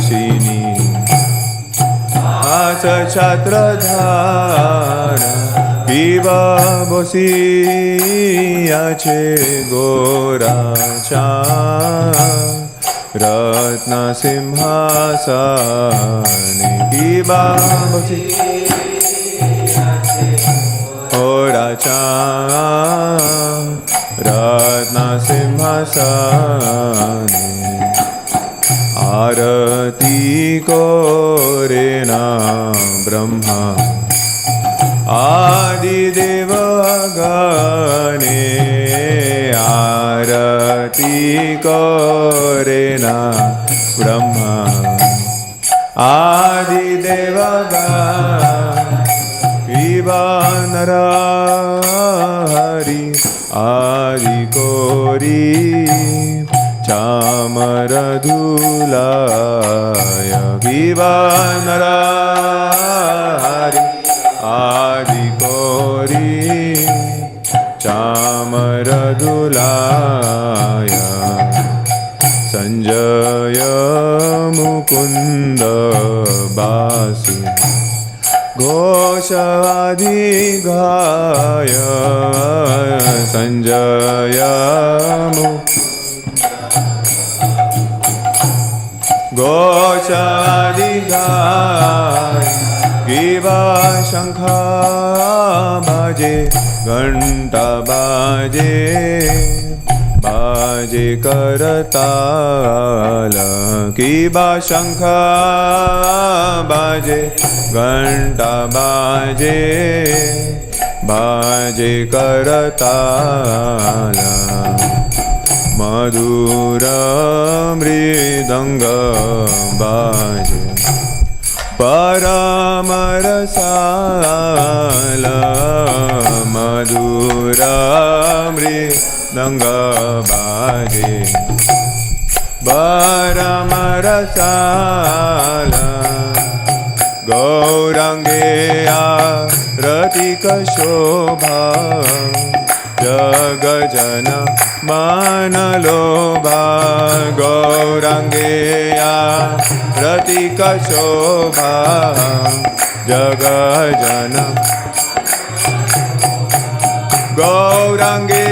वासिनी आस छत्रधारा पीवा बसिया छे गोरा रत्न सिंहासने पीवा गोरा रत्न सिंहासने आरती कोरे ना ब्रह्मा आदिदेव गणे आरती कोरे ना ब्रह्मा आदिदेव गीवा नर हरि आदि कोरी चामर धूलाय विवा नर हरि आदि कोरी चामर धूलाय संजय मुकुंद बासु घोषादि गाय संजय घोषादि गाय गिवा शंखा बाजे घंटा बाजे बाजे करताल गिवा शंखा बाजे घंटा बाजे बाजे करताल मधुर मृदंग बाजे परम रसाल मधुर मृदंग बाजे परम रसाल गौरांगे आरतिक शोभा जग जन मान लोभा गौरांगे आरतिक शोभा जग जन गौरांगे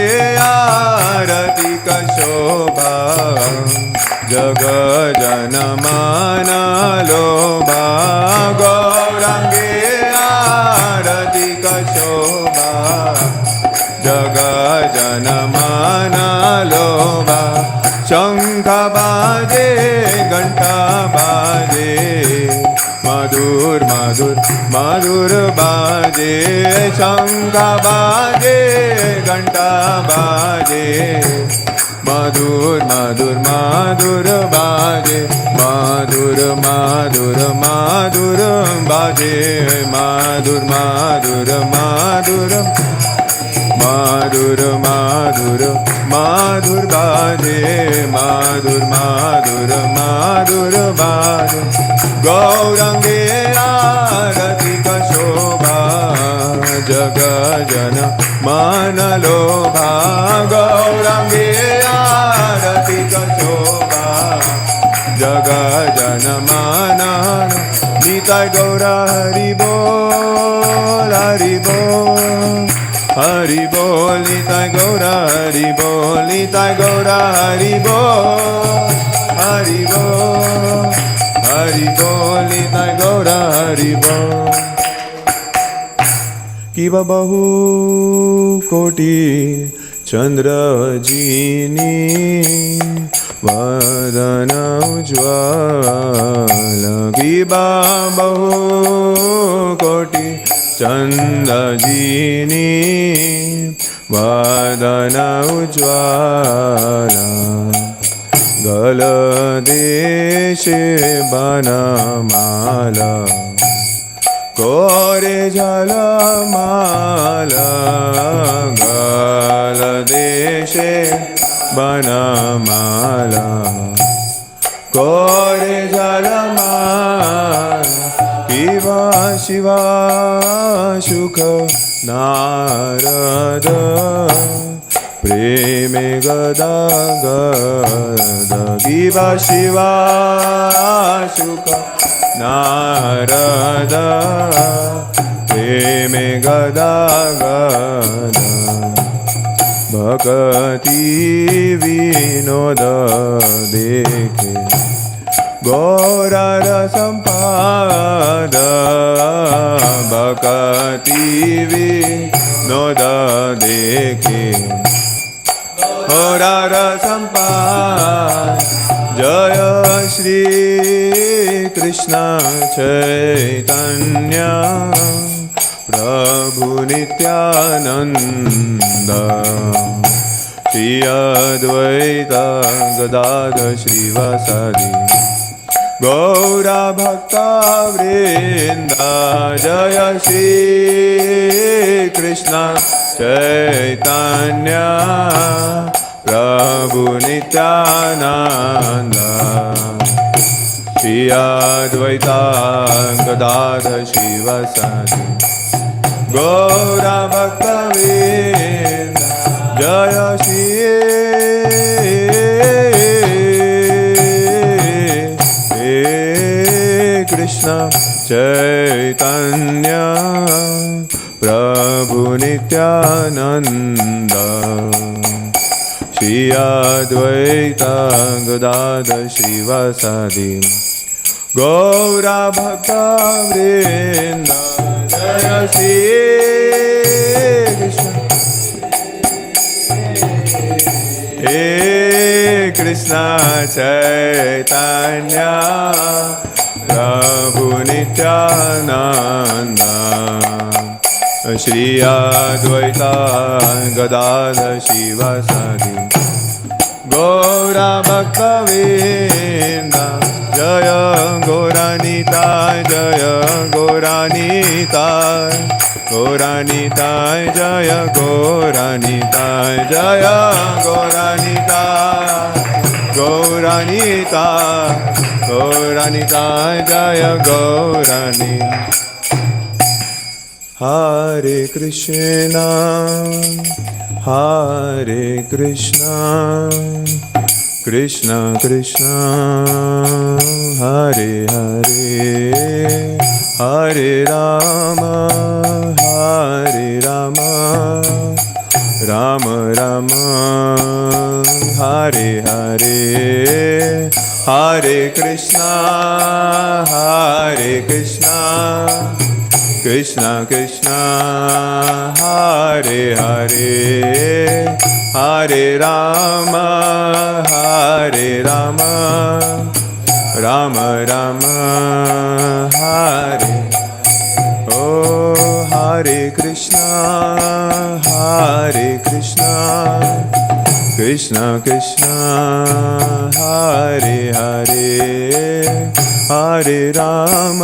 आरतिक शोभा जग जन मान लोभा गौरांगे आरतिक शोभा जग जन मान लोभा शंख बाजे घंटा बाजे मधुर मधुर मधुर बाजे शंख बाजे घंटा बाजे मधुर मधुर मधुर बाजे मधुर मधुर मधुर बाजे मधुर मधुर मधुर मधुर मधुर मधुर बाजे मधुर मधुर मधुर बाजे गौरांगे आरतिक शोभा जग जन मान लोभा गौरांगे आरतिक शोभा जग जन मान निताय गौरा हरि बोल हरि बोल हरि बोल निताय गौरा हरि बोल निताय गौरा हरि बोल हरि बोल हरि बोल निताय गौरा हरि बोल किव बहु कोटि चंद्र जीनी वदन उज्ज्वल किवा बहु कोटि चंद्र जीनी वदन उज्ज्वल गल देशे बनमाला कोरे जलमाला गल देशे बनमाला कोरे जलमाला शिवा शिवा सुख नारद प्रेमे गदा गद शिवा शिवा शुक नारद प्रेमे गदागद भक्ति विनोद देखे गौरर संपाद भक्ति विनोद देखे गौरर संपाद जय श्री कृष्ण चैतन्य प्रभु नित्यानंद श्री अद्वैत गदाधर श्रीवासादि गौरा भक्ता वृंद जय श्री कृष्ण चैतन्य प्रभु नित्यानंद श्री अद्वैत गदाधर श्रीवासादि गौरा भक्ता वृंद जय श्री कृष्ण चैतन्य प्रभु नित्यानंद श्री अद्वैत गदाधर श्रीवासादि गौरा भक्ता वृंद जय श्री कृष्ण हे कृष्ण चैतन्य प्रभु नित्यानंद श्री अद्वैत गदाधर श्रीवासादि गौरा भक्ता वृंद जय गौरानिताय जय गौरानिताय गौरानिताय जय गौरानिताय जय गौरानिताय गौरानिताय गौरानिताय जय गौरानी हरे कृष्णा कृष्ण कृष्ण हरे हरे हरे राम राम राम हरे हरे हरे कृष्णा कृष्ण कृष्ण हरे हरे हरे राम राम राम हरे ओ हरे कृष्णा कृष्ण कृष्ण हरे हरे हरे राम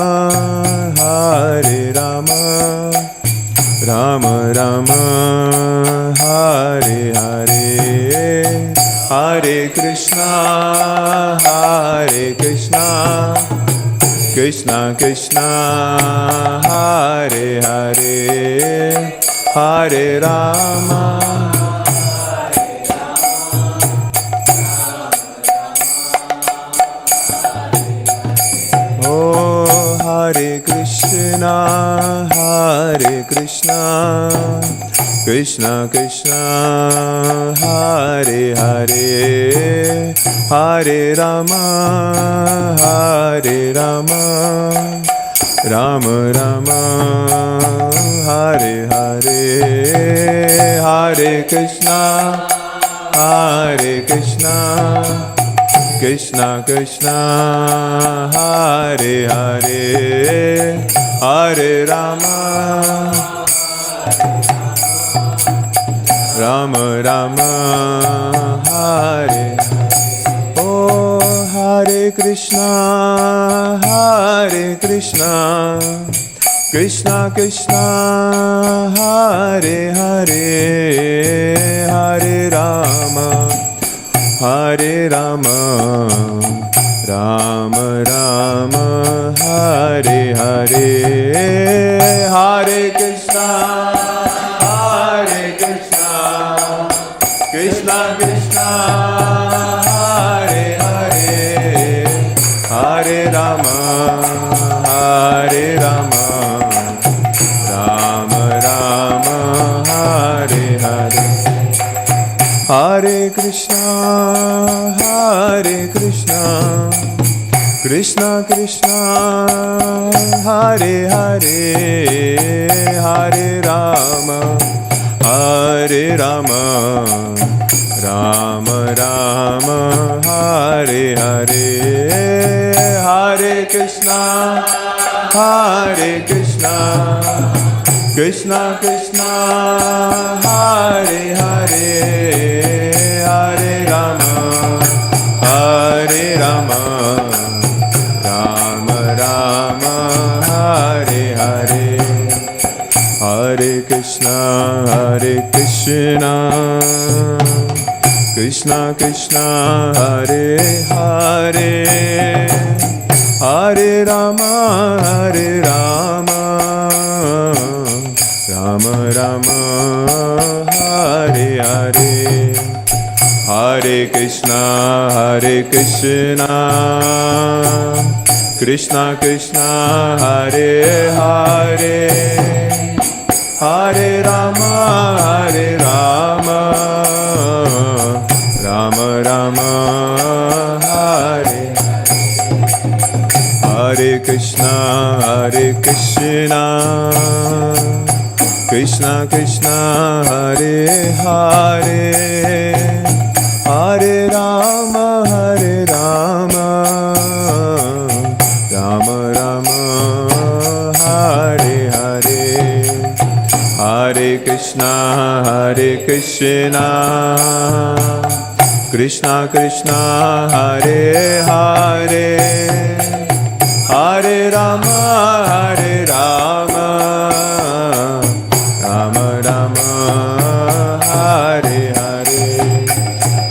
राम राम हरे हरे हरे कृष्णा कृष्ण कृष्ण हरे हरे हरे राम हरे कृष्णा कृष्ण कृष्ण हरे हरे हरे राम राम राम हरे हरे हरे कृष्णा कृष्ण कृष्ण हरे हरे हरे राम राम हरे ओ हरे Krishna Krishna Krishna Hare Hare Hare Ram Ram Ram Hare Hare Hare Krishna Krishna Krishna Hare Hare Hare Hare Rama, Hare Rama, Rama Rama, Hare Hare. Hare Krishna, Krishna Krishna, Hare Hare, Hare Rama, Hare Rama, Rama Rama, Hare Hare. Hare Krishna, Krishna Krishna, Hare Hare, Hare Rama, Hare Rama, Rama Rama, Hare Hare. Hare Krishna, Krishna Krishna, Hare Hare, Hare Rama, Rama Rama, Hare Hare. Hare Krishna, Krishna Krishna, Hare Hare, Hare Rama, Rama Rama, Hare. Hare Krishna, Krishna Krishna, Hare Hare, Hare Rama, Rama Rama, Hare Hare. Hare Krishna, Krishna Krishna, Hare Hare, Hare Rama, Rama Rama, Hare Hare.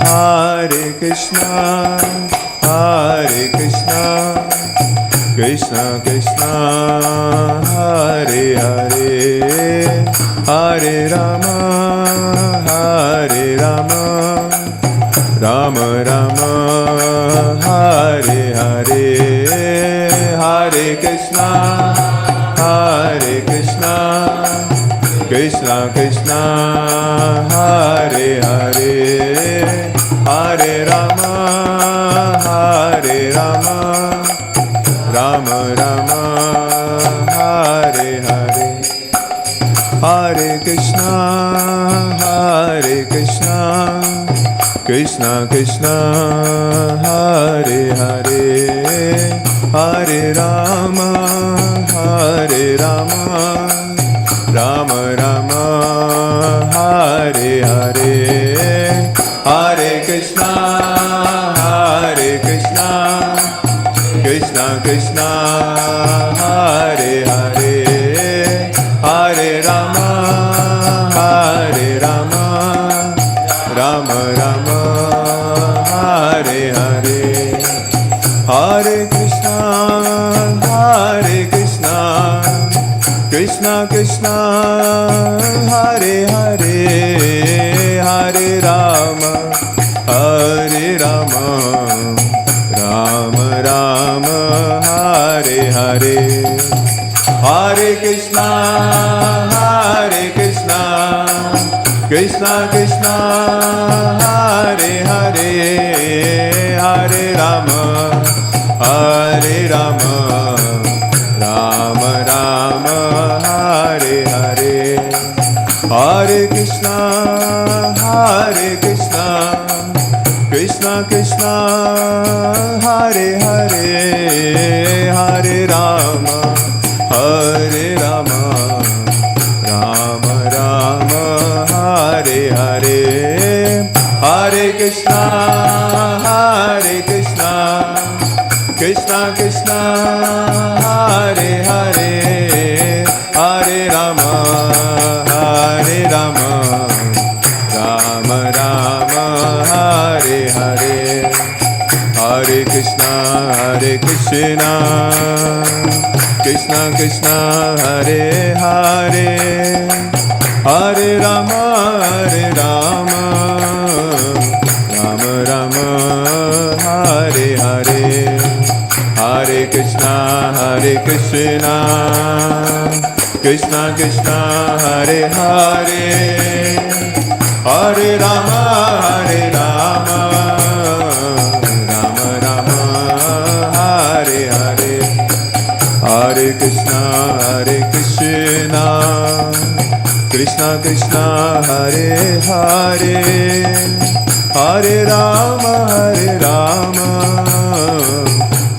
Hare Krishna, Krishna Krishna, Hare Hare, Hare Rama, Rama Rama, Hare Hare. Hare Krishna, Krishna Krishna, Hare Hare, Hare Rama, Rama Rama, Hare Hare. Hare Krishna, Krishna Krishna, Hare Hare, Hare Rama, Rama Rama, Hare Hare. Hare Krishna, Krishna Krishna, Hare Hare, Hare Rama, Rama Rama, Hare Hare. Hare Krishna, Krishna Krishna, Hare Hare, Hare Rama, Rama Rama, Hare Hare. Hare Krishna, Krishna Krishna, Hare Hare, Hare Rama, Rama Rama, Hare Hare. Hare Krishna, Krishna Krishna, Hare Hare, Hare Rama, Rama Rama, Hare Hare. Hare Krishna, Krishna Krishna, Hare Hare, Hare Rama, Rama Rama, Hare Hare. Hare Krishna, Krishna Krishna, Hare Hare, Hare Rama, Rama Rama, Hare Hare. Hare Krishna, Krishna Krishna, Hare Hare, Hare Rama, Rama Rama, Hare Hare, Hare Krishna, Krishna Krishna, Hare Hare, Hare Rama,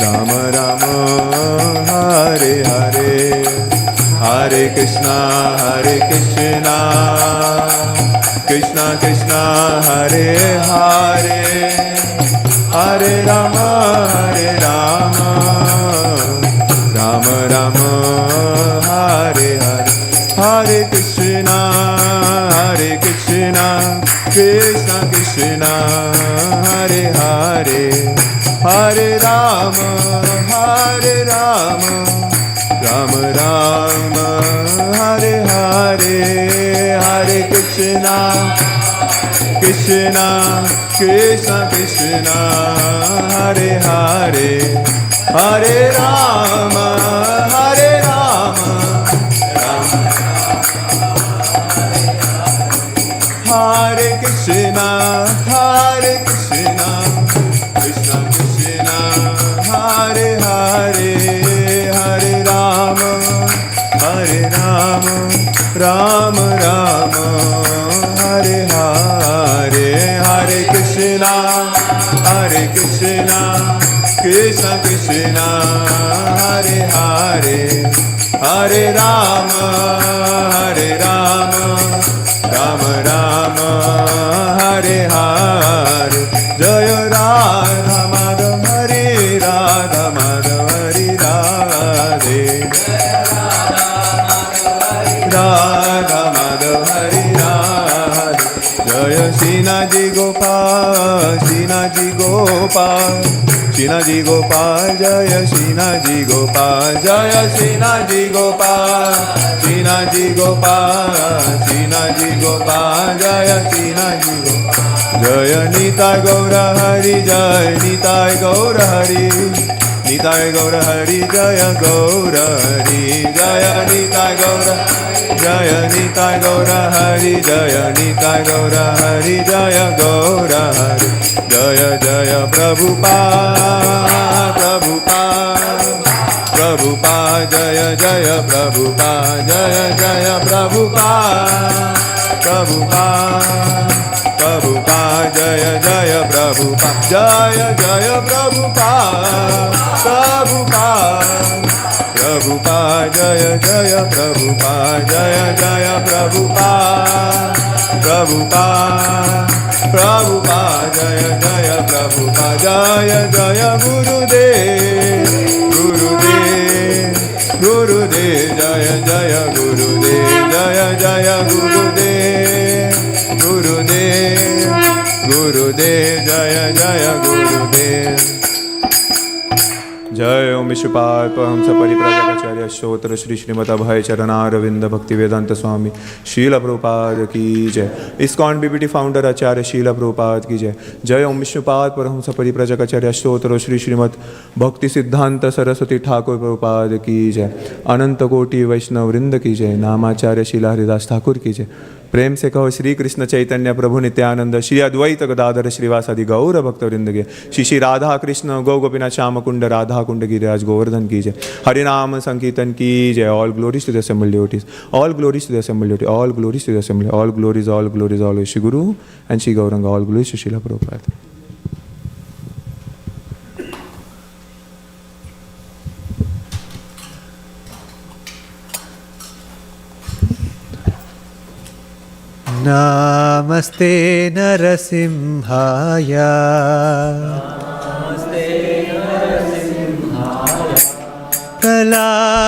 Rama Rama, Hare Hare, Hare Krishna, Krishna Krishna, Hare Hare, Hare Rama, Rama Rama, Hare Hare, Hare Krishna, Krishna Krishna, Hare Hare, Hare Rama, Rama Rama, Hare Hare, Hare Krishna, Krishna Krishna, Hare Hare, Hare Rama, Hare Krishna, Krishna Krishna, Hare Hare, Hare Rama, Rama Rama, Hare Hare, Hare Krishna, Krishna Krishna, Hare Hare, Hare Rama, Rama Rama, Hare Hare, Jaya Radha Madhava, Hare Radha Madhava, Hare Radhe, Radha Madhava, Hare Radhe, Jaya Sinaji Gopal, Sinaji Gopal, Sinaji Gopal, Jaya Sinaji Gopal, Jaya Sinaji Gopal, Sinaji Gopal, Sinaji Gopal, Jaya Sinaji Gopal, Jaya Nitai Gaura Hari, Jaya Nitai Gaura Hari, Nitai Gaura Hari, Jaya Gaura Hari, Jaya Nitai Gaura, Jaya Nitai Gaura Hari, Jaya Nitai Gaura Hari, Jaya Gaura Hari, Jaya Jaya Prabhupada, Prabhupada, Jaya Jaya Prabhupada, Jaya Jaya Prabhupada, Prabhupada, Jaya Jaya Prabhupada, Jaya Jaya Prabhupada, Jaya Jaya Prabhupada, Jaya Jaya Prabhupada, Jaya Jaya Prabhupada, Jaya Jaya Gurudev, Jaya Jaya Gurudev, Jaya Jaya Gurudev, Jaya Jaya Gurudev. जय ओम विश्वपाद परमहंस परिव्राजकाचार्य स्तोत्र श्री श्रीमद् अभय चरणारविंद भक्ति वेदांत स्वामी शील प्रभुपाद की जय। ISKCON BBT founder आचार्य शील प्रभुपाद की जय। जय ओम विश्वपाद परमहंस परिव्राजकाचार्य स्तोत्र श्री श्रीमद् भक्ति सिद्धांत सरस्वती ठाकुर प्रभुपाद की जय। अनंत कोटि वैष्णव वृंद की जय। नामाचार्य शीला हरिदास ठाकुर की जय। प्रेम से कहो श्री कृष्ण चैतन्य प्रभु नित्यानंद श्री अद्वैत गदाधर श्रीवासादि गौर भक्त वृंद के श्री राधा कृष्ण गौ गोपीनाथ श्याम कुंड राधा कुंड गिरिराज गोवर्धन की जय। हरिनाम संकीर्तन की जय। All glories to the assembled devotees, all glories to the assembled devotees, all glories to the assembled, all glories all Shri Guru and Shri Gauranga, all glories to Srila Prabhupada. नमस्ते नरसिंहाय, प्रह्लादलाददायिने,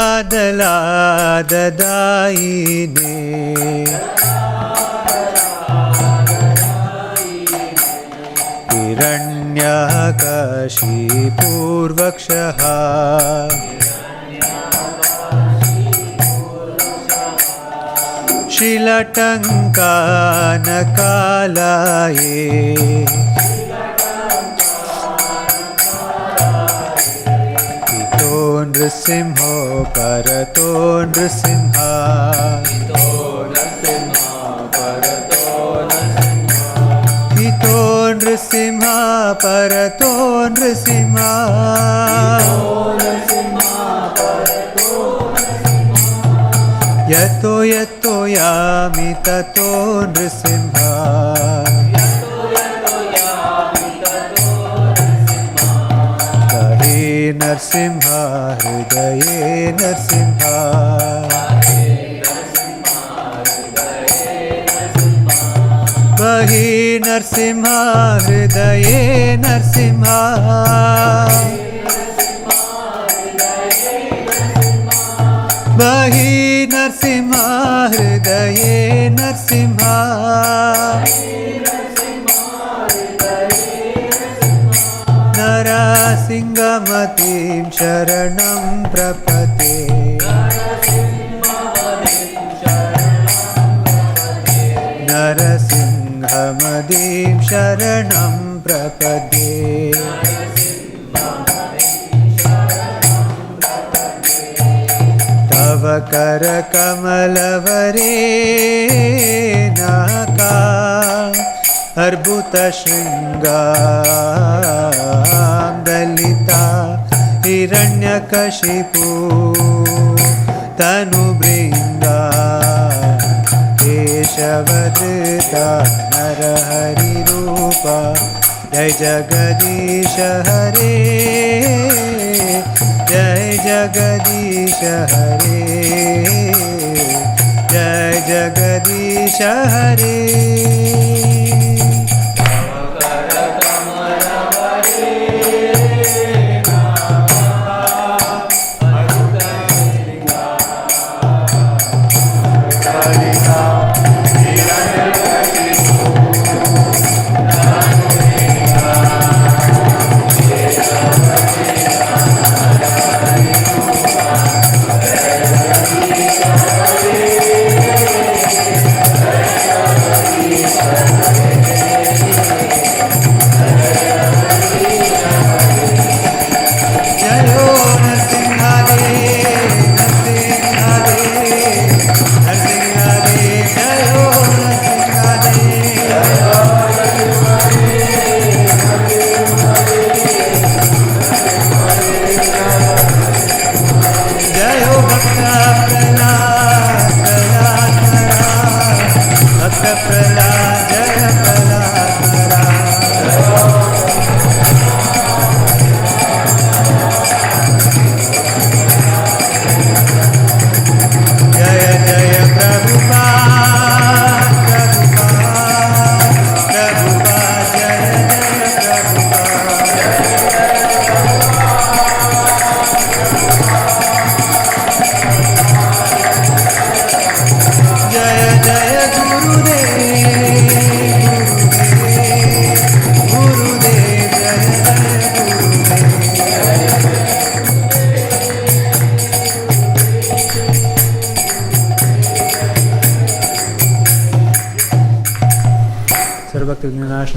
हिरण्यकशिपूर्वक्षः, शिलटङ्कानकालाये, नृसिंहो परतो नृसिंहा हितो नृसिंहा परतो नृसिंहा यतो यतो यामि ततो नृसिंहा हरे नरसिंहा हृदये नरसिंहा बहि नरसिंहा हृदये नरसिंहा बहि नरसिंहा हृदये नरसिंहा नरसिंहमतिं शरणं प्रपद्ये नरसिंहमतिं शरणं प्रपद्ये तव करकमलवरेणाका अर्बुतशृङ्गां दलिता हिरण्यकशिपु तनुभृङ्गा केशवधृता नरहरिरूपा जय जगदीश हरे जय जगदीश हरे जय जगदीश हरे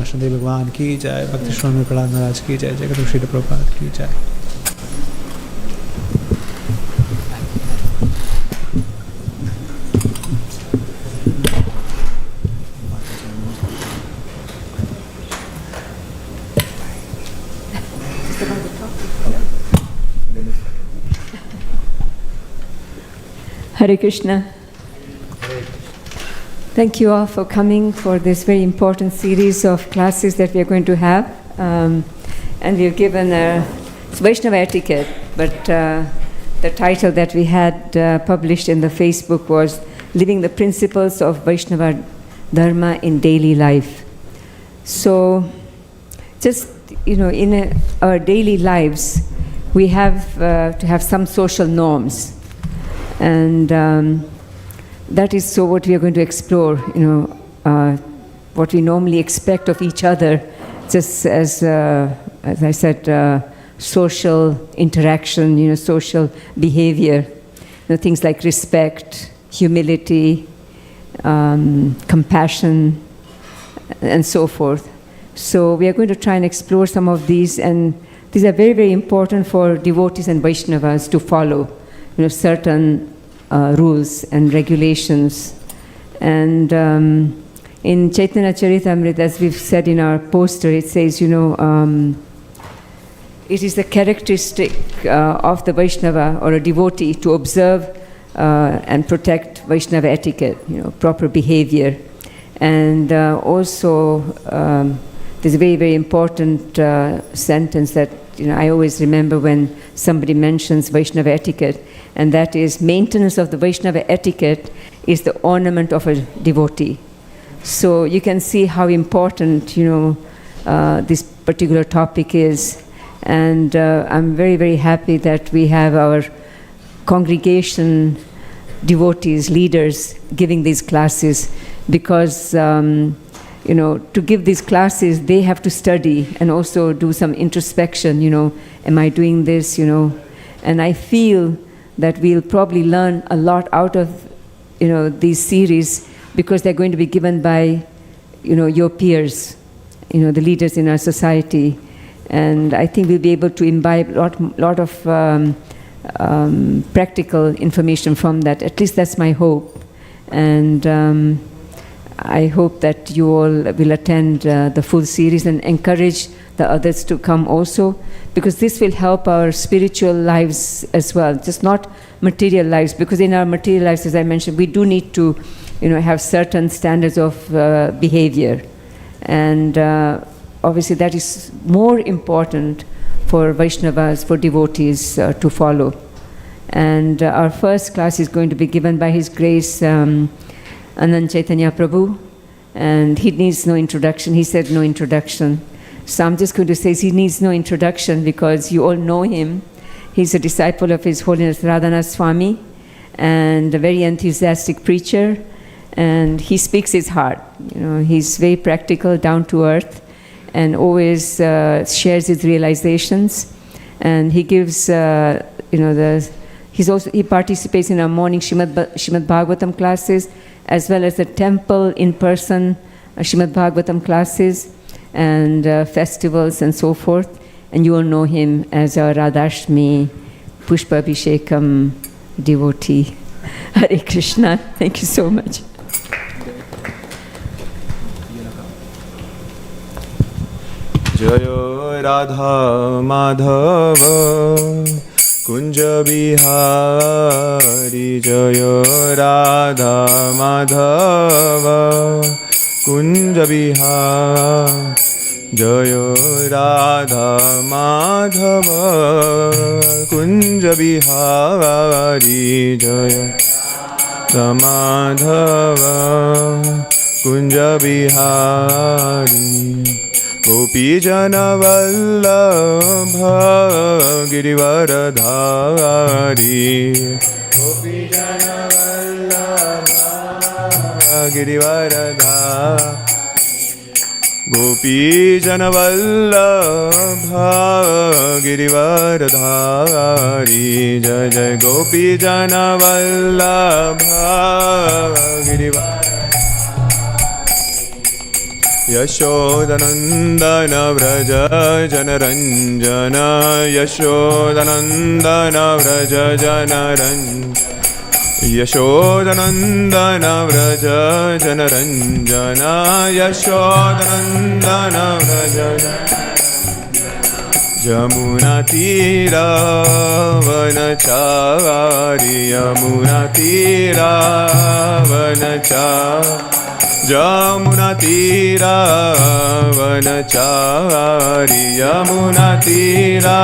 कृष्णदेव भगवान की जय, भक्ति स्वामी प्रहलाद महाराज की जय, जय गुरु श्री प्रभुपाद की जय। Hare Krishna. Thank you all for coming for this very important series of classes that we are going to have. And we have given a Vaishnava etiquette, but the title that we had published in the Facebook was Living the Principles of Vaishnava Dharma in Daily Life. So just, in our daily lives, we have to have some social norms. And that is so what we are going to explore, what we normally expect of each other, just as I said, social interaction, social behavior, things like respect, humility, compassion, and so forth. So we are going to try and explore some of these, and these are very, very important for devotees and Vaishnavas to follow, certain rules and regulations. And in Chaitanya Charitamrita, as we've said in our poster, it says, it is the characteristic of the Vaishnava or a devotee to observe and protect Vaishnava etiquette, proper behavior. And also, there's a very, very important sentence that I always remember when somebody mentions Vaishnava etiquette, and that is, maintenance of the Vaishnava etiquette is the ornament of a devotee. So you can see how important, this particular topic is. And I'm very, very happy that we have our congregation devotees, leaders, giving these classes, because, to give these classes, they have to study and also do some introspection, am I doing this, And I feel that we'll probably learn a lot out of, these series, because they're going to be given by, your peers, the leaders in our society. And I think we'll be able to imbibe a lot of practical information from that. At least that's my hope. And I hope that you all will attend the full series and encourage the others to come also, because this will help our spiritual lives as well, just not material lives, because in our material lives, as I mentioned, we do need to have certain standards of behavior. And obviously that is more important for Vaishnavas, for devotees to follow. And our first class is going to be given by His Grace Ananta Chaitanya Prabhu, and he needs no introduction. He said no introduction. So I'm just going to say he needs no introduction because you all know him. He's a disciple of His Holiness Radhanath Swami and a very enthusiastic preacher, and he speaks his heart. He's very practical, down to earth, and always shares his realizations. And he gives, he participates in our morning Srimad Bhagavatam classes, as well as the temple in-person Srimad Bhagavatam classes and festivals and so forth. And you will know him as our Radhashmi Pushpa Abhishekam devotee. Hare Krishna. Thank you so much. Jaya Radha Madhava Kunja Bihari Jaya Radha Madhava Kunja Bihari Jaya Radha Madhava Kunja Bihari Jaya Radha Madhava Kunja Bihari Gopi Jana Vallabha Girivaradhari Gopi Jana Vallabha Girivaradhari Gopi Jana Vallabha Girivaradhari Jai Jai Gopi Jana Vallabha Girivaradhari Yashodanandana Vraja Janaranjana Yashodanandana Vraja Janaranjana Yashodanandana Vraja Janaranjana Yashodanandana Vraja Jamuna Tira Vanachari Yamuna Tira Vanachari Jamuna Tira Vanachari Yamuna Tira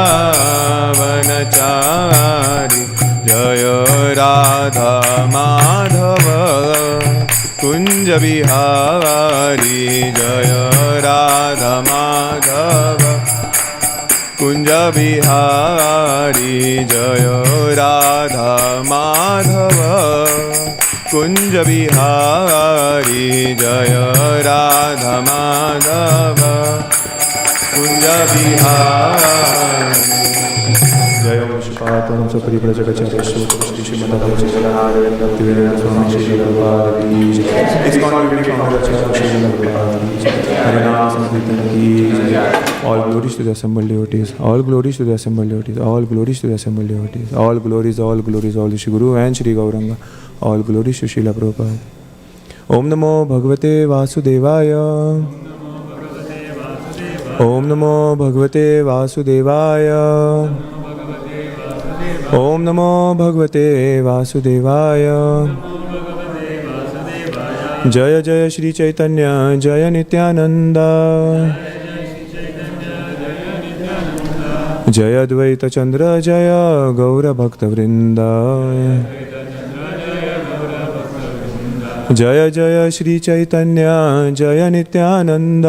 Vanachari Jaya Radha Madhava Kunja Bihari Jaya Radha Madhava Kunja Bihari Jaya Radha Madhava Kunja Bihari Jaya Radha Madhava Kunja Bihari Jaya Pushpa Paramhans परिव्राजकाचार्य Shri Shrimad Bhagavat Bhaktivedanta स्वामी श्री प्रभुपाद की जय। ISKCON BBT founder आचार्य श्री प्रभुपाद की जय। हरे नाम संकीर्तन की जय। All glories to the assembled devotees. All glories to the assembled devotees. All glories to the assembled devotees. All glories, all to Shri Guru and Shri Gauranga. All glories to Srila Prabhupada. Om Namo Bhagavate Vasudevaya. Om Namo Bhagavate Vasudevaya. Om Namo Bhagavate Vasudevaya. Jaya Jaya Shri Chaitanya Jaya Nityananda. जय अद्वैत चंद्र जय गौर भक्त वृंदा। जय जय श्री चैतन्य जय नित्यानंद।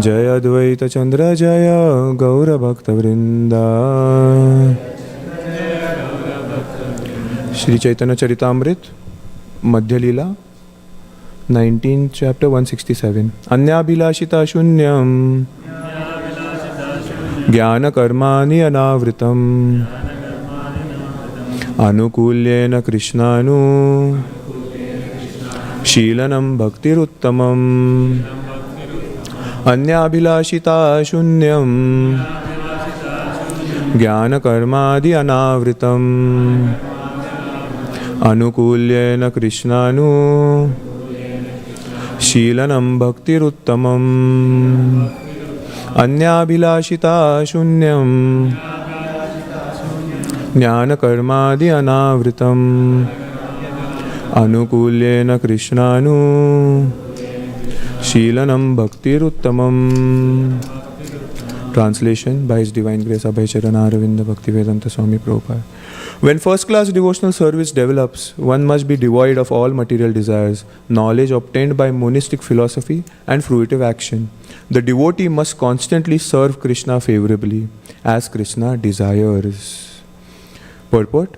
जय अद्वैत चंद्र जय गौर भक्त वृंदा। श्री चैतन्य चरितामृत मध्य लीला 19 chapter 167 अन्याभिलाषिता शून्यम ज्ञान कर्माणि अनावृतम अनुकूल्येन कृष्णानु शीलनं भक्तिरुत्तमम्। अन्याभिलाषिता शून्यम ज्ञान कर्मादि अनावृतम अनुकूल्येन कृष्णानु शीलनं भक्तिरुत्तमम्। अन्याभिलाषिता शून्यं ज्ञानकर्मादि अनावृतम् अनुकूल्येन कृष्णानु शीलनं भक्तिरुत्तमम्। Translation by His Divine Grace Abhay Charanaravinda Bhaktivedanta Swami Prabhupada. When first-class devotional service develops, one must be devoid of all material desires, knowledge obtained by monistic philosophy, and fruitive action. The devotee must constantly serve Krishna favorably, as Krishna desires. Purport.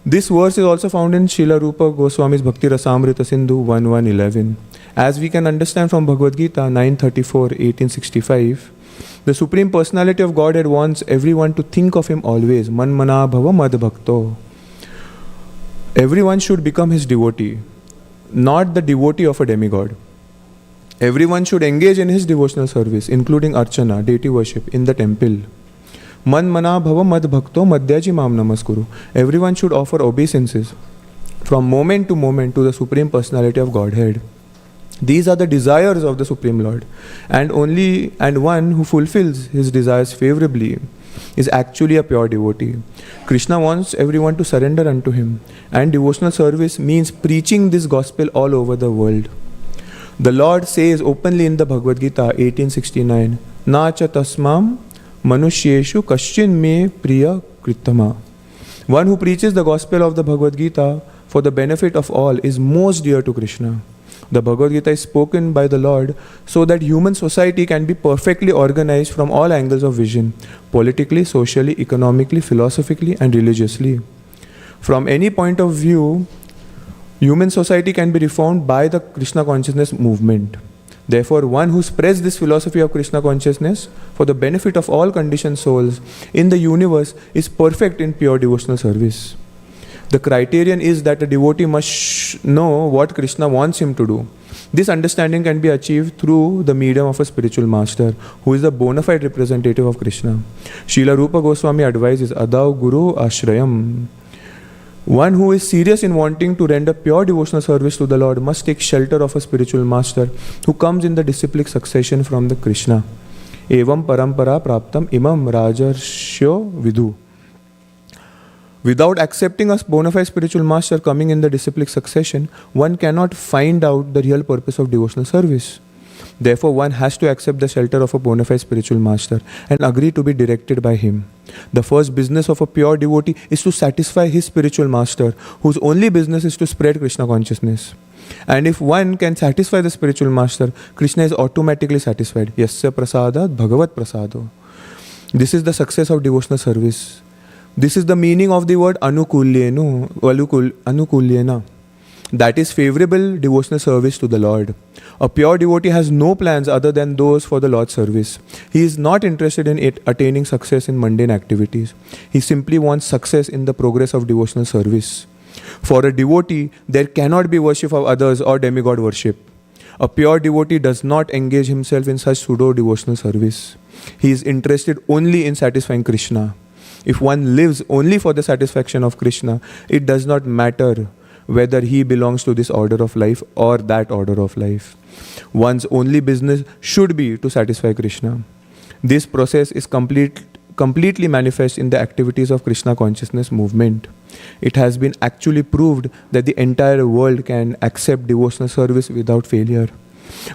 This verse is also found in Srila Rupa Goswami's Bhakti Rasamrita Sindhu 1.1.11. As we can understand from Bhagavad Gita 9.34, 1865, the Supreme Personality of Godhead wants everyone to think of Him always. Man mana bhava mad bhakto. Everyone should become His devotee, not the devotee of a demigod. Everyone should engage in His devotional service, including archana, deity worship, in the temple. Man mana bhava mad bhakto madhyaji mam namaskuru. Everyone should offer obeisances from moment to moment to the Supreme Personality of Godhead. These are the desires of the Supreme Lord, and one who fulfills his desires favorably is actually a pure devotee. Krishna wants everyone to surrender unto Him, and devotional service means preaching this gospel all over the world. The Lord says openly in the Bhagavad Gita 1869, Na cha tasmam manushyeshu kaschin me priya kritama. One who preaches the gospel of the Bhagavad Gita for the benefit of all is most dear to Krishna. The Bhagavad Gita is spoken by the Lord so that human society can be perfectly organized from all angles of vision, politically, socially, economically, philosophically, and religiously. From any point of view, human society can be reformed by the Krishna consciousness movement. Therefore, one who spreads this philosophy of Krishna consciousness for the benefit of all conditioned souls in the universe is perfect in pure devotional service. The criterion is that a devotee must know what Krishna wants him to do. This understanding can be achieved through the medium of a spiritual master, who is the bona fide representative of Krishna. Srila Rupa Goswami advises, Adav Guru Ashrayam. One who is serious in wanting to render pure devotional service to the Lord must take shelter of a spiritual master who comes in the disciplic succession from the Krishna. Evam parampara praptam imam rajarshyo vidhu. Without accepting a bona fide spiritual master coming in the disciplic succession, one cannot find out the real purpose of devotional service. Therefore, one has to accept the shelter of a bona fide spiritual master and agree to be directed by him. The first business of a pure devotee is to satisfy his spiritual master, whose only business is to spread Krishna consciousness. And if one can satisfy the spiritual master, Krishna is automatically satisfied. Yasya prasadat bhagavat prasado. This is the success of devotional service. This is the meaning of the word anukulyena. That is favorable devotional service to the Lord. A pure devotee has no plans other than those for the Lord's service. He is not interested in attaining success in mundane activities. He simply wants success in the progress of devotional service. For a devotee, there cannot be worship of others or demigod worship. A pure devotee does not engage himself in such pseudo-devotional service. He is interested only in satisfying Krishna. If one lives only for the satisfaction of Krishna, it does not matter whether he belongs to this order of life or that order of life. One's only business should be to satisfy Krishna. This process is completely manifest in the activities of Krishna consciousness movement. It has been actually proved that the entire world can accept devotional service without failure.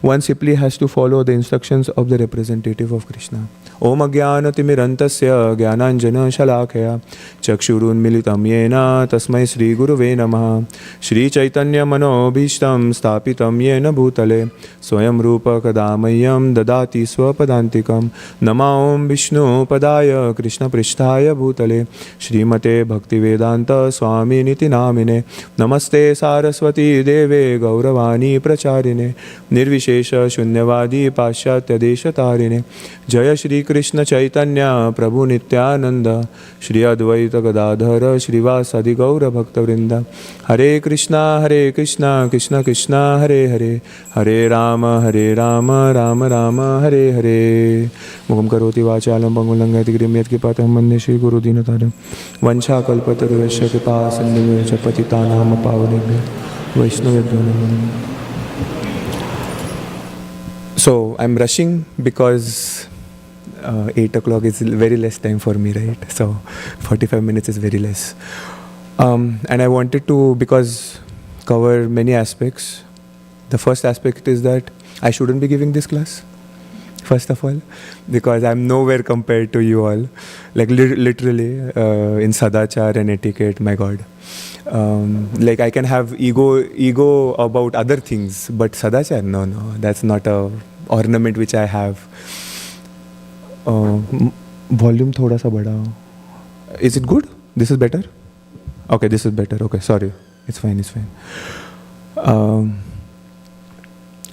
One simply has to follow the instructions of the representative of Krishna. Om Ajnanatimirantasya Jnananjana Shalakaya Chakshurunmilitam Yena Tasmai Sri Guruve Namaha Shri Chaitanya Manobhishtam Stapitam Yena Bhutale Swayam Rupa Kadamayam Dadati Swapadantikam Nama Om Vishnu Padaya Krishna Prishtaya Bhutale Srimate Bhaktivedanta Swami Niti Namine Namaste Saraswati Deve Gauravani Pracharine Nirvishesha Shunyavadi Pashyatya Deshatarine Jaya Shri Krishna Chaitanya Prabhu Nityananda Shri Advaita Gadadhara Shrivasadi Gaura Bhakta Vrinda Hare Krishna Krishna Krishna Hare Hare Hare Rama Rama Rama Hare Hare Mukam Karoti Vachalam Bangulangati Grimyat Kipata Mande Shri Guru Dinataram Vancha Kalpatarvesha Kipa Sindhu Chapatitanam Pavanebhya Vaishnava. So I'm rushing because 8 o'clock is very less time for me, right? So 45 minutes is very less. And I wanted to, because cover many aspects. The first aspect is that I shouldn't be giving this class, first of all, because I'm nowhere compared to you all. Like literally in Sadachar and etiquette, my God. Like I can have ego about other things, but Sadachar, no, that's not a ornament which I have. Volume thoda sa bada. Is it good? This is better? Okay, this is better. Okay, sorry. It's fine.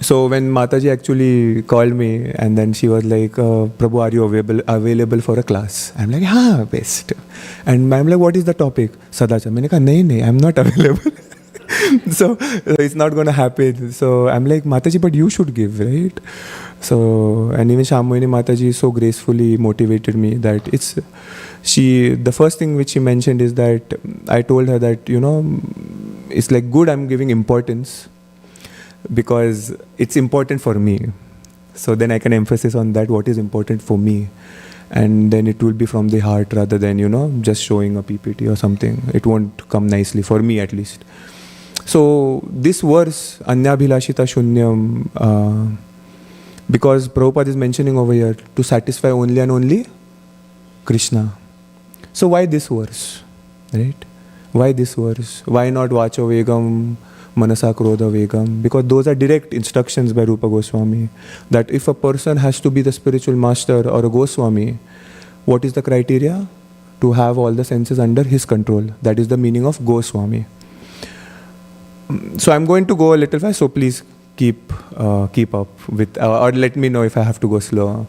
So when Mataji actually called me and then she was like, Prabhu, are you available for a class? I'm like, हाँ, best. And I'm like, what is the topic? Sadachar. मैंने कहा, नहीं, I'm not available. So it's not going to happen. So I'm like, Mataji, but you should give, right? So, and even Shamohini Mataji so gracefully motivated me that the first thing which she mentioned is that I told her that, it's like good I'm giving importance because it's important for me. So then I can emphasize on that, what is important for me. And then it will be from the heart rather than, just showing a PPT or something. It won't come nicely, for me at least. So this verse, Anyabhilashita Shunyam, because Prabhupada is mentioning over here, to satisfy only and only Krishna. So why this verse? Right? Why this verse? Why not Vacho Vegam, Manasa Krodha Vegam? Because those are direct instructions by Rupa Goswami. That if a person has to be the spiritual master or a Goswami, what is the criteria? To have all the senses under his control. That is the meaning of Goswami. So I'm going to go a little fast, so please keep up with, or let me know if I have to go slow.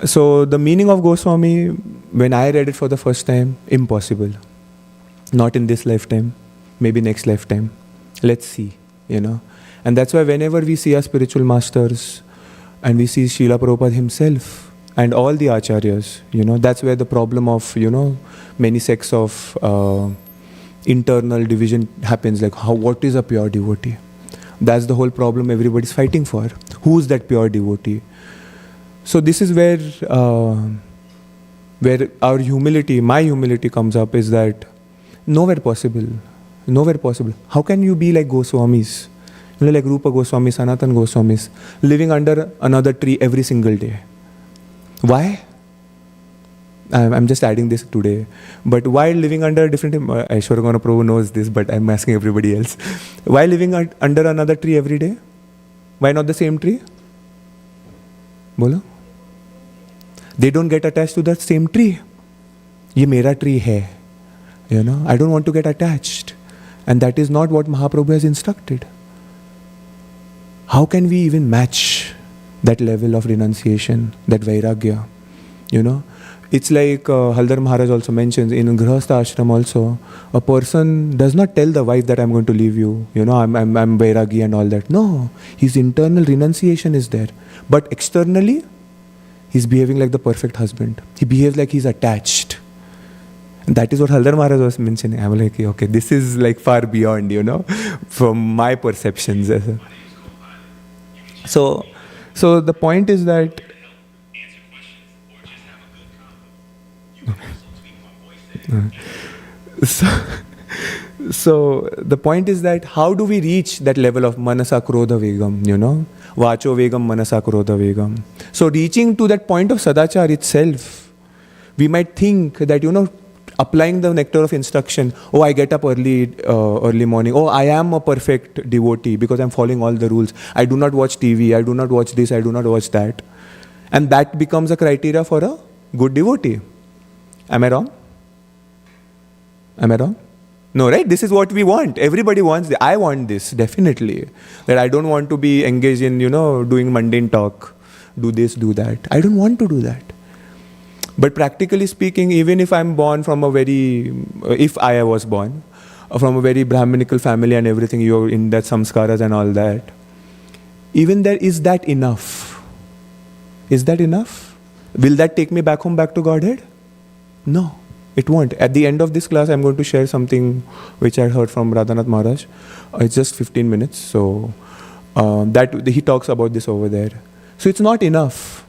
So the meaning of Goswami, when I read it for the first time, impossible. Not in this lifetime, maybe next lifetime. Let's see, And that's why whenever we see our spiritual masters and we see Srila Prabhupada himself and all the acharyas, that's where the problem of, many sects of internal division happens. Like, what is a pure devotee? That's the whole problem everybody's fighting for. Who's that pure devotee? So this is where our humility, my humility comes up, is that nowhere possible. How can you be like Goswamis? Like Rupa Goswami, Sanatan Goswamis, living under another tree every single day. Why? I'm just adding this today. But why living under a different... Aishwarya Prabhu knows this, but I'm asking everybody else. Why living under another tree every day? Why not the same tree? Bolo? They don't get attached to that same tree. Ye mera tree hai. I don't want to get attached. And that is not what Mahaprabhu has instructed. How can we even match that level of renunciation, that vairagya? It's like Haldar Maharaj also mentions in Grihastha Ashram also, a person does not tell the wife that I'm going to leave you, I'm vairagi and all that. No, his internal renunciation is there. But externally, he's behaving like the perfect husband. He behaves like he's attached. And that is what Haldar Maharaj was mentioning. I'm like, okay, this is like far beyond, from my perceptions. So the point is that So the point is that how do we reach that level of manasa krodha vegam, vacho vegam manasa krodha vegam. So reaching to that point of sadachar itself, we might think that applying the nectar of instruction, I get up early morning, I am a perfect devotee because I'm following all the rules, I do not watch TV, I do not watch this, I do not watch that, and that becomes a criteria for a good devotee. Am I wrong? No, right? This is what we want. Everybody wants this. I want this, definitely. That I don't want to be engaged in, doing mundane talk. Do this, do that. I don't want to do that. But practically speaking, even if I'm born from if I was born from a very Brahminical family and everything, you're in that samskaras and all that, even there, is that enough? Is that enough? Will that take me back home, back to Godhead? No. It won't. At the end of this class, I'm going to share something which I heard from Radhanath Maharaj. It's just 15 minutes. So that he talks about this over there. So it's not enough.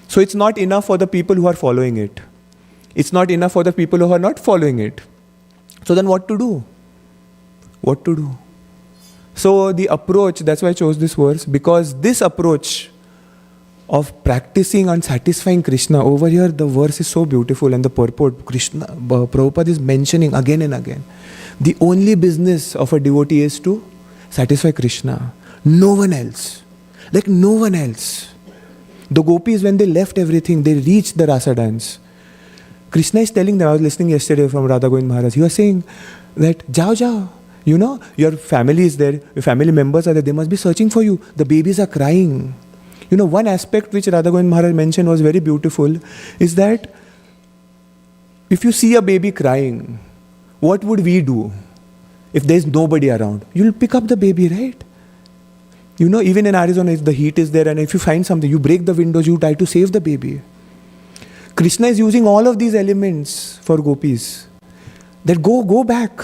So it's not enough for the people who are following it. It's not enough for the people who are not following it. So then what to do? What to do? So the approach, that's why I chose this verse, because this approach of practicing and satisfying Krishna, over here the verse is so beautiful and the purport, Prabhupada is mentioning again and again. The only business of a devotee is to satisfy Krishna. No one else. Like no one else. The gopis, when they left everything, they reached the rasa dance. Krishna is telling them, I was listening yesterday from Radha Govind Maharaj, he was saying that, Jao, your family is there, your family members are there, they must be searching for you. The babies are crying. One aspect which Radha Govind Maharaj mentioned was very beautiful, is that if you see a baby crying, what would we do if there's nobody around? You'll pick up the baby, right? Even in Arizona, if the heat is there and if you find something, you break the windows, you try to save the baby. Krishna is using all of these elements for gopis. That go back.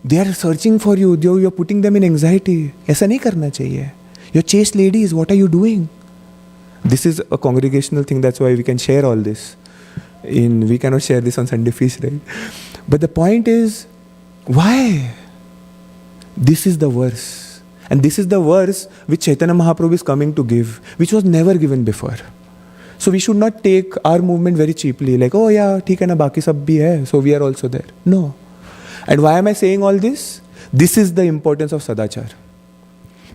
They are searching for you. You're putting them in anxiety. ऐसा नहीं करना चाहिए. Your chaste ladies, what are you doing? This is a congregational thing, that's why we can share all this. We cannot share this on Sunday feast, right? But the point is, why? This is the verse. And this is the verse which Chaitanya Mahaprabhu is coming to give, which was never given before. So we should not take our movement very cheaply, like, oh yeah, theek hai na, baki sab bhi hai, so we are also there. No. And why am I saying all this? This is the importance of sadachar.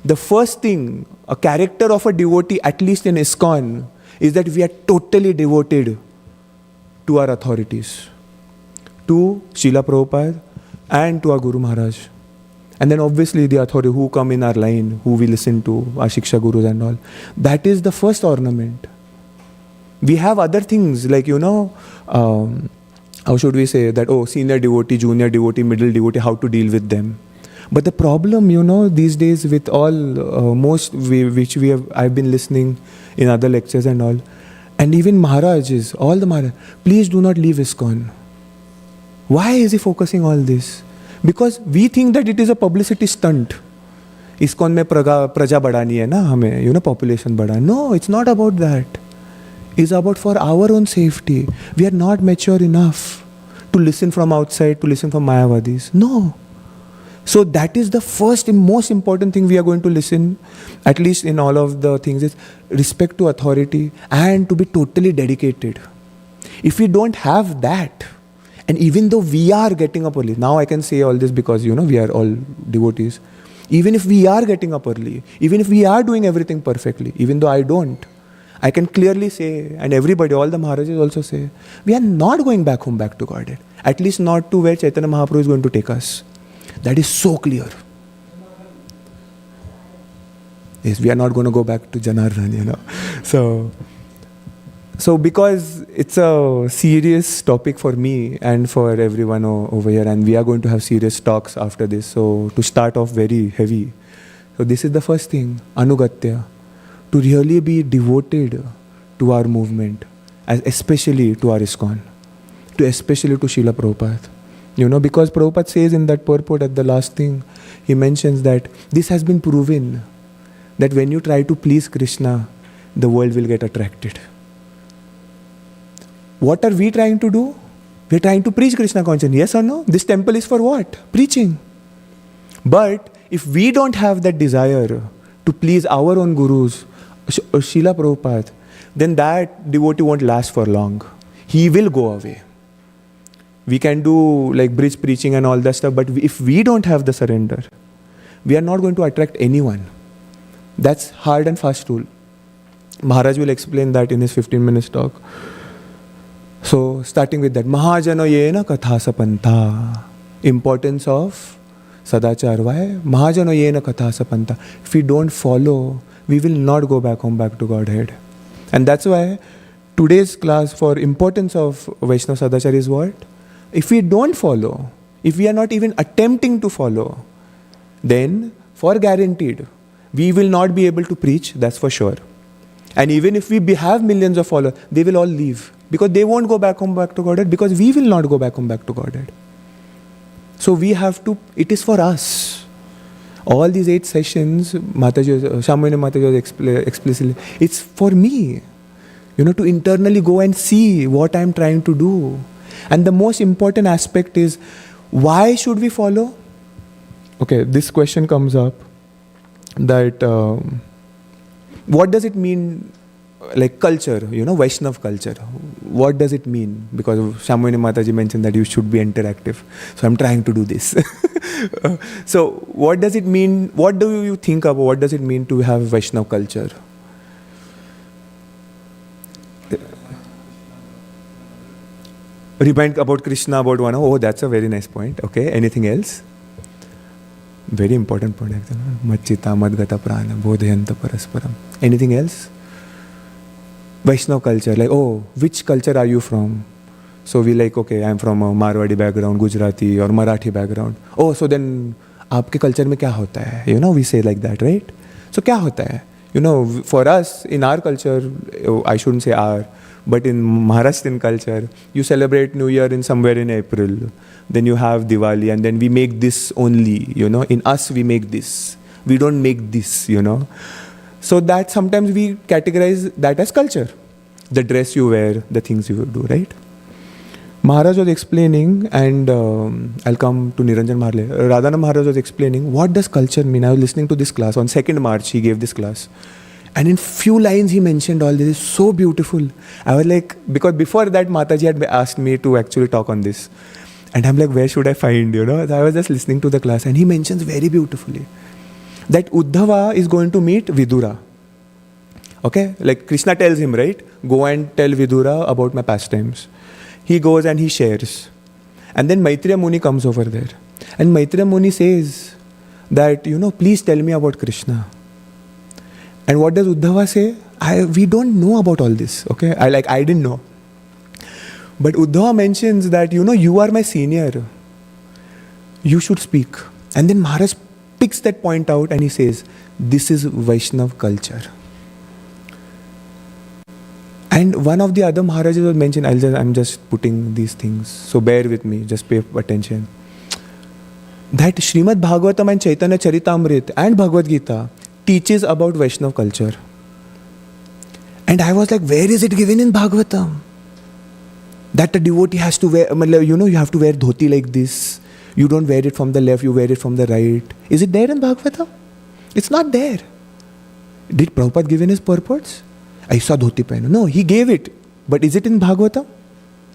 The first thing, a character of a devotee, at least in ISKCON, is that we are totally devoted to our authorities, to Srila Prabhupada and to our Guru Maharaj. And then obviously the authority who come in our line, who we listen to, our Shiksha Gurus and all. That is the first ornament. We have other things like, how should we say that, senior devotee, junior devotee, middle devotee, how to deal with them. But the problem, these days with all, I've been listening in other lectures and all, and even Maharajas, all the Maharaj, please do not leave ISKCON. Why is he focusing all this? Because we think that it is a publicity stunt. ISKCON mein praja badani hai na hame, population badani. No, it's not about that. It's about for our own safety. We are not mature enough to listen from outside, to listen from Mayavadis. No. So that is the first and most important thing we are going to listen, at least in all of the things, is respect to authority and to be totally dedicated. If we don't have that, and even though we are getting up early, now I can say all this because, we are all devotees. Even if we are getting up early, even if we are doing everything perfectly, even though I don't, I can clearly say, and everybody, all the Maharajas also say, we are not going back home, back to Godhead. At least not to where Chaitanya Mahaprabhu is going to take us. That is so clear. Yes, we are not going to go back to Janardhan, So because it's a serious topic for me and for everyone over here, and we are going to have serious talks after this, so to start off very heavy. So this is the first thing, Anugatya, to really be devoted to our movement, especially to our ISKCON, especially to Srila Prabhupada. Because Prabhupada says in that purport at the last thing, he mentions that this has been proven, that when you try to please Krishna, the world will get attracted. What are we trying to do? We are trying to preach Krishna consciousness. Yes or no? This temple is for what? Preaching. But if we don't have that desire to please our own gurus, Srila Prabhupada, then that devotee won't last for long. He will go away. We can do like bridge preaching and all that stuff, but if we don't have the surrender, we are not going to attract anyone. That's hard and fast rule. Maharaj will explain that in his 15 minutes talk. So, starting with that, Mahajano yena kathasa pantha. Importance of Sadachar. Why? Mahajano yena kathasa pantha. If we don't follow, we will not go back home, back to Godhead. And that's why today's class for importance of Vaishnava Sadachar is what? If we don't follow, if we are not even attempting to follow, then for guaranteed, we will not be able to preach, that's for sure. And even if we have millions of followers, they will all leave. Because they won't go back home, back to Godhead, because we will not go back home, back to Godhead. So we have to, it is for us. All these 8 sessions, Shamuni Mataji was explicitly, it's for me. To internally go and see what I'm trying to do. And the most important aspect is, why should we follow? Okay, this question comes up, that what does it mean, like culture, Vaishnava culture? What does it mean? Because Shamuni Mataji mentioned that you should be interactive. So I'm trying to do this. So what does it mean? What do you think about what does it mean to have Vaishnava culture? Remind about Krishna, about one. Oh, that's a very nice point. Okay, anything else? Very important point. Machita madgata prana bodhayanta parasparam. Anything else? Vaishnava culture, like, oh, which culture are you from? So we like, okay, I'm from a Marwadi background, Gujarati or Marathi background. Oh, so then, आपके culture में क्या होता है? We say like that, right? So क्या होता है? For us, in our culture, I shouldn't say our, but in Maharashtrian culture, you celebrate New Year in somewhere in April. Then you have Diwali, and then we make this only, In us, we make this. We don't make this, So that sometimes we categorize that as culture. The dress you wear, the things you do, right? Maharaj was explaining, and I'll come to Niranjan Maharle. Radhana Maharaj was explaining, what does culture mean? I was listening to this class. On 2nd March, he gave this class. And in few lines, he mentioned all this. It's so beautiful. I was like, because before that, Mataji had asked me to actually talk on this. And I'm like, where should I find, So I was just listening to the class, and he mentions very beautifully that Uddhava is going to meet Vidura. Okay? Like Krishna tells him, right? Go and tell Vidura about my pastimes. He goes and he shares. And then Maitreya Muni comes over there. And Maitreya Muni says that, please tell me about Krishna. And what does Uddhava say? We don't know about all this. Okay? I didn't know. But Uddhava mentions that, you are my senior. You should speak. And then Maharaj picks that point out and he says, this is Vaishnava culture. And one of the other Maharajas was mentioned, I'm just putting these things, so bear with me, just pay attention. That Srimad Bhagavatam and Chaitanya Charitamrita and Bhagavad Gita teaches about Vaishnava culture. And I was like, where is it given in Bhagavatam? That a devotee has to wear, you have to wear dhoti like this. You don't wear it from the left, you wear it from the right. Is it there in Bhagavatam? It's not there. Did Prabhupada give in his purports? Aisa dhoti pehno. No, he gave it. But is it in Bhagavatam?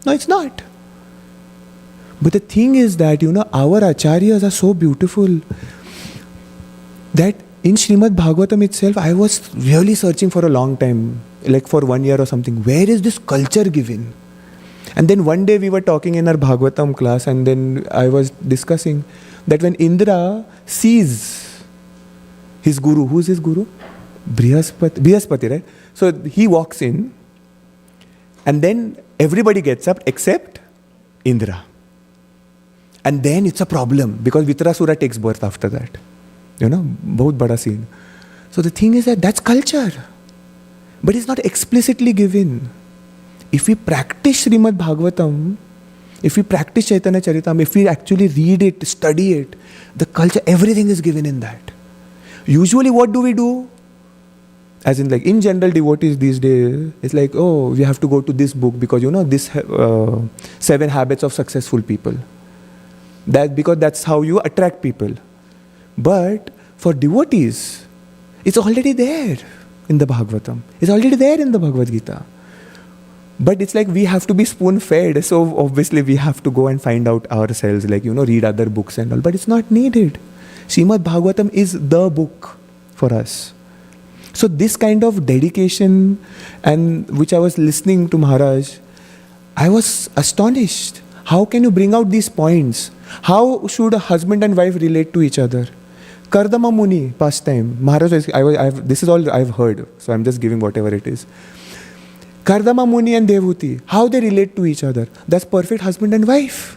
No, it's not. But the thing is that, our acharyas are so beautiful that in Srimad Bhagavatam itself, I was really searching for a long time, like for 1 year or something. Where is this culture given? And then one day we were talking in our Bhagavatam class, and then I was discussing that when Indra sees his guru, who's his guru? Brihaspati, right? So he walks in, and then everybody gets up except Indra. And then it's a problem because Vitrasura takes birth after that. Bahut bada scene. So the thing is that that's culture. But it's not explicitly given. If we practice Srimad Bhagavatam, if we practice Chaitanya Charitam, if we actually read it, study it, the culture, everything is given in that. Usually what do we do? As in, like, in general, devotees these days, it's like, oh, we have to go to this book because, this 7 habits of successful people. Because that's how you attract people. But for devotees, it's already there in the Bhagavatam. It's already there in the Bhagavad Gita. But it's like we have to be spoon-fed, so obviously we have to go and find out ourselves, like, read other books and all. But it's not needed. Srimad Bhagavatam is the book for us. So this kind of dedication, and which I was listening to Maharaj, I was astonished. How can you bring out these points? How should a husband and wife relate to each other? Kardama Muni, pastime. Maharaj, this is all I've heard, so I'm just giving whatever it is. Kardama Muni and Devuti, how they relate to each other. That's perfect husband and wife.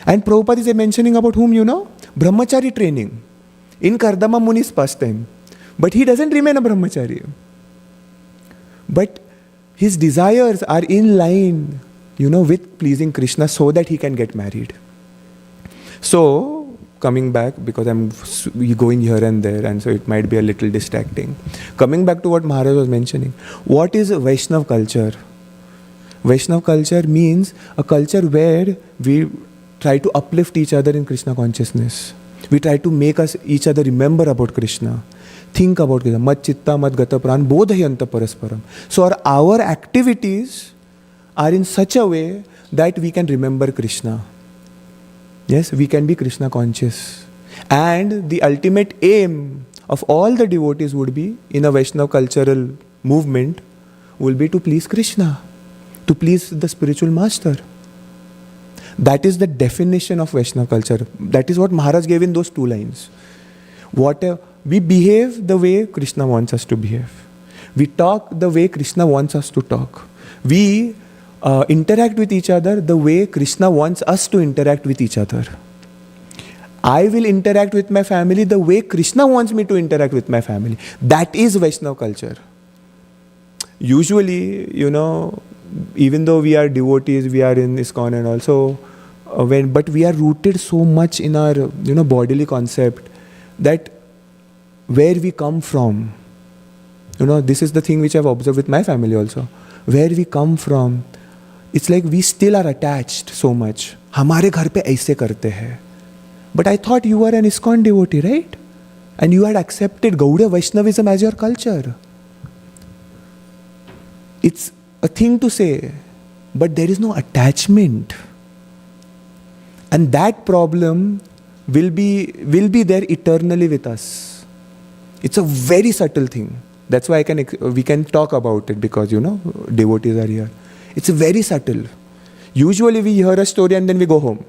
And Prabhupada is mentioning about whom, Brahmachari training. In Kardama Muni's pastime. But he doesn't remain a brahmachari. But his desires are in line, with pleasing Krishna so that he can get married. So, coming back, because I'm going here and there, and so it might be a little distracting. Coming back to what Maharaj was mentioning, what is Vaishnava culture? Vaishnava culture means a culture where we try to uplift each other in Krishna consciousness. We try to make each other remember about Krishna. Think about Krishna. Mat chitta mat gata pran bodhayanta parasparam. So our activities are in such a way that we can remember Krishna. Yes, we can be Krishna conscious. And the ultimate aim of all the devotees would be, in a Vaishnava cultural movement, will be to please Krishna, to please the spiritual master. That is the definition of Vaishnava culture. That is what Maharaj gave in those 2 lines. We behave the way Krishna wants us to behave. We talk the way Krishna wants us to talk. We interact with each other the way Krishna wants us to interact with each other. I will interact with my family the way Krishna wants me to interact with my family. That is Vaishnava culture. Usually, even though we are devotees, we are in ISKCON and also, but we are rooted so much in our, bodily concept that where we come from, this is the thing which I've observed with my family also. Where we come from, it's like we still are attached so much. हमारे घर पे ऐसे करते हैं. But I thought you were an ISKCON devotee, right? And you had accepted Gaudiya Vaishnavism as your culture. It's a thing to say, but there is no attachment. And that problem will be there eternally with us. It's a very subtle thing. That's why we can talk about it because, devotees are here. It's very subtle. Usually we hear a story and then we go home.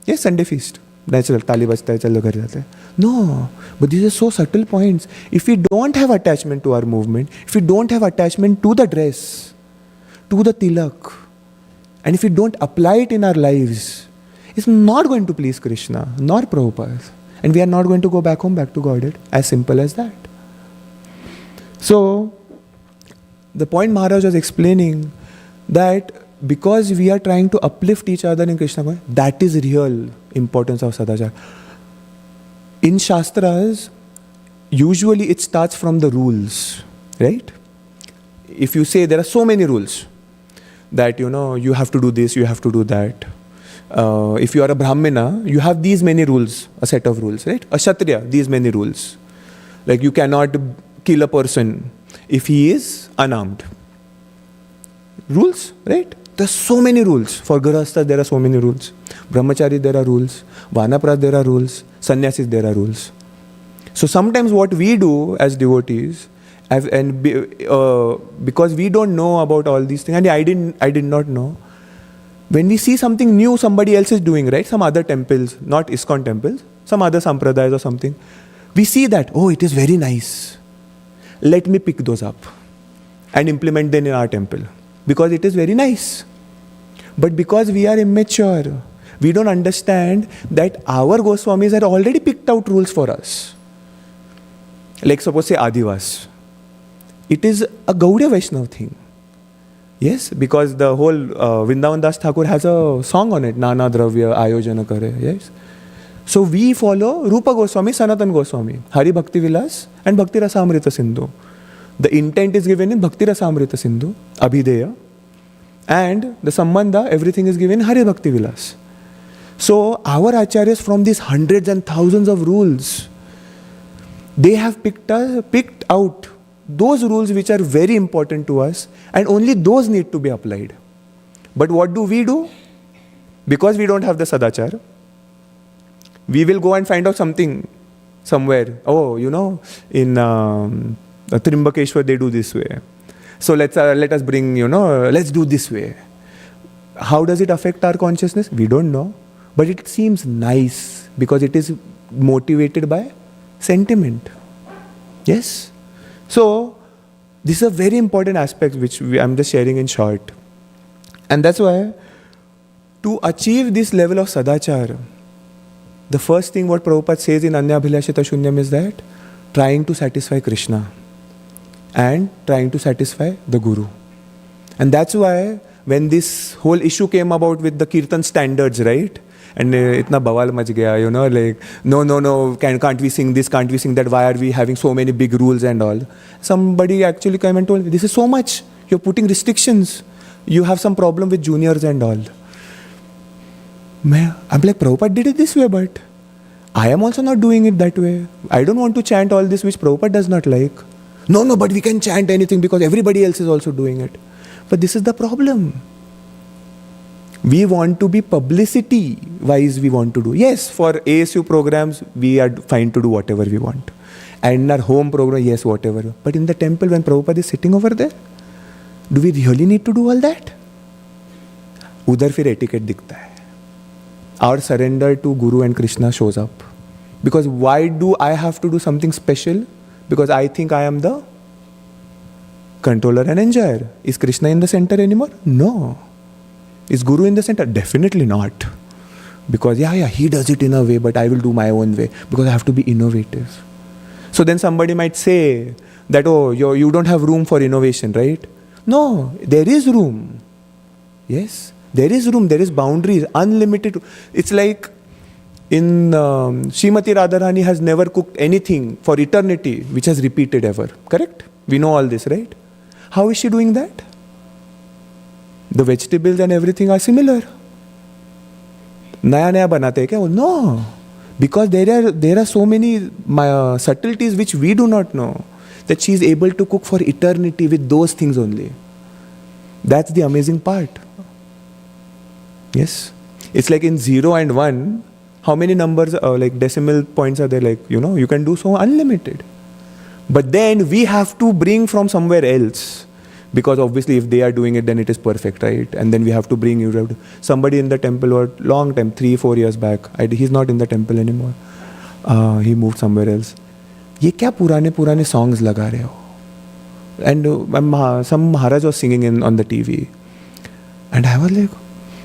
Yes, Sunday feast. Natural, tali bajta hai, chalo ghar jate. No, but these are so subtle points. If we don't have attachment to our movement, if we don't have attachment to the dress, to the tilak, and if we don't apply it in our lives, it's not going to please Krishna, nor Prabhupada. And we are not going to go back home, back to Godhead. As simple as that. So, the point Maharaj was explaining that because we are trying to uplift each other in Krishna, that is real importance of Sadachar. In Shastras, usually it starts from the rules, right? If you say there are so many rules, that you have to do this, you have to do that. If you are a Brahmana, you have these many rules, a set of rules, right? A Kshatriya, these many rules. Like you cannot kill a person if he is unarmed. Rules, right? There are so many rules. For Grihastha, there are so many rules. Brahmachari, there are rules. Vanaprastha, there are rules. Sannyasis, there are rules. So sometimes what we do as devotees, because we don't know about all these things, and I did not know, When we see something new somebody else is doing, right? Some other temples, not ISKCON temples, some other sampradayas or something. We see that, oh, it is very nice. Let me pick those up and implement them in our temple. Because it is very nice. But because we are immature, we don't understand that our Goswamis had already picked out rules for us. Like suppose say Adivas. It is a Gaudiya Vaishnava thing. Yes, because the whole Vrindavan Das Thakur has a song on it, Nana Dravya Ayojana Kare. Yes. So we follow Rupa Goswami, Sanatan Goswami, Hari Bhakti Vilas and Bhakti Rasamrita Sindhu. The intent is given in Bhakti Rasamrita Sindhu, Abhideya, and the Sambandha, everything is given in Hari Bhakti Vilas. So our acharyas from these hundreds and thousands of rules, they have picked out those rules which are very important to us, and only those need to be applied. But what do? Because we don't have the sadachar, we will go and find out something somewhere. Oh, in Trimbakeshwar they do this way. So let us bring, let's do this way. How does it affect our consciousness? We don't know. But it seems nice because it is motivated by sentiment. Yes? So, this is a very important aspect which I'm just sharing in short. And that's why, to achieve this level of sadachar, the first thing what Prabhupada says in Anyabhilashita Shunyam is that trying to satisfy Krishna and trying to satisfy the Guru. And that's why when this whole issue came about with the Kirtan standards, right? And itna bawal mach gaya, like, no, can't we sing this, can't we sing that, why are we having so many big rules and all? Somebody actually came and told me, this is so much, you're putting restrictions, you have some problem with juniors and all. I'm like, Prabhupada did it this way, but I am also not doing it that way. I don't want to chant all this which Prabhupada does not like. No, but we can chant anything because everybody else is also doing it. But this is the problem. We want to be publicity-wise, we want to do. Yes, for ASU programs, we are fine to do whatever we want. And in our home program, yes, whatever. But in the temple, when Prabhupada is sitting over there, do we really need to do all that? Udhar fir etiquette dikhta hai. Our surrender to Guru and Krishna shows up. Because why do I have to do something special? Because I think I am the controller and enjoyer. Is Krishna in the center anymore? No. Is Guru in the center? Definitely not. Because he does it in a way, but I will do my own way because I have to be innovative. So then somebody might say that, oh, you don't have room for innovation, right? No, there is room. Yes, there is room, there is boundaries, unlimited. It's like in Srimati Radharani has never cooked anything for eternity which has repeated ever. Correct? We know all this, right? How is she doing that? The vegetables and everything are similar. Naya banate hai kya? No. Because there are so many subtleties which we do not know, that she is able to cook for eternity with those things only. That's the amazing part. Yes. It's like in 0 and 1, how many numbers, like decimal points are there? Like, you can do so unlimited. But then we have to bring from somewhere else. Because obviously if they are doing it, then it is perfect, right? And then we have to bring somebody in the temple or long time, 3-4 years back. He's not in the temple anymore. He moved somewhere else. Ye kya purane songs laga rahe ho? And some Maharaj was singing on the TV. And I was like,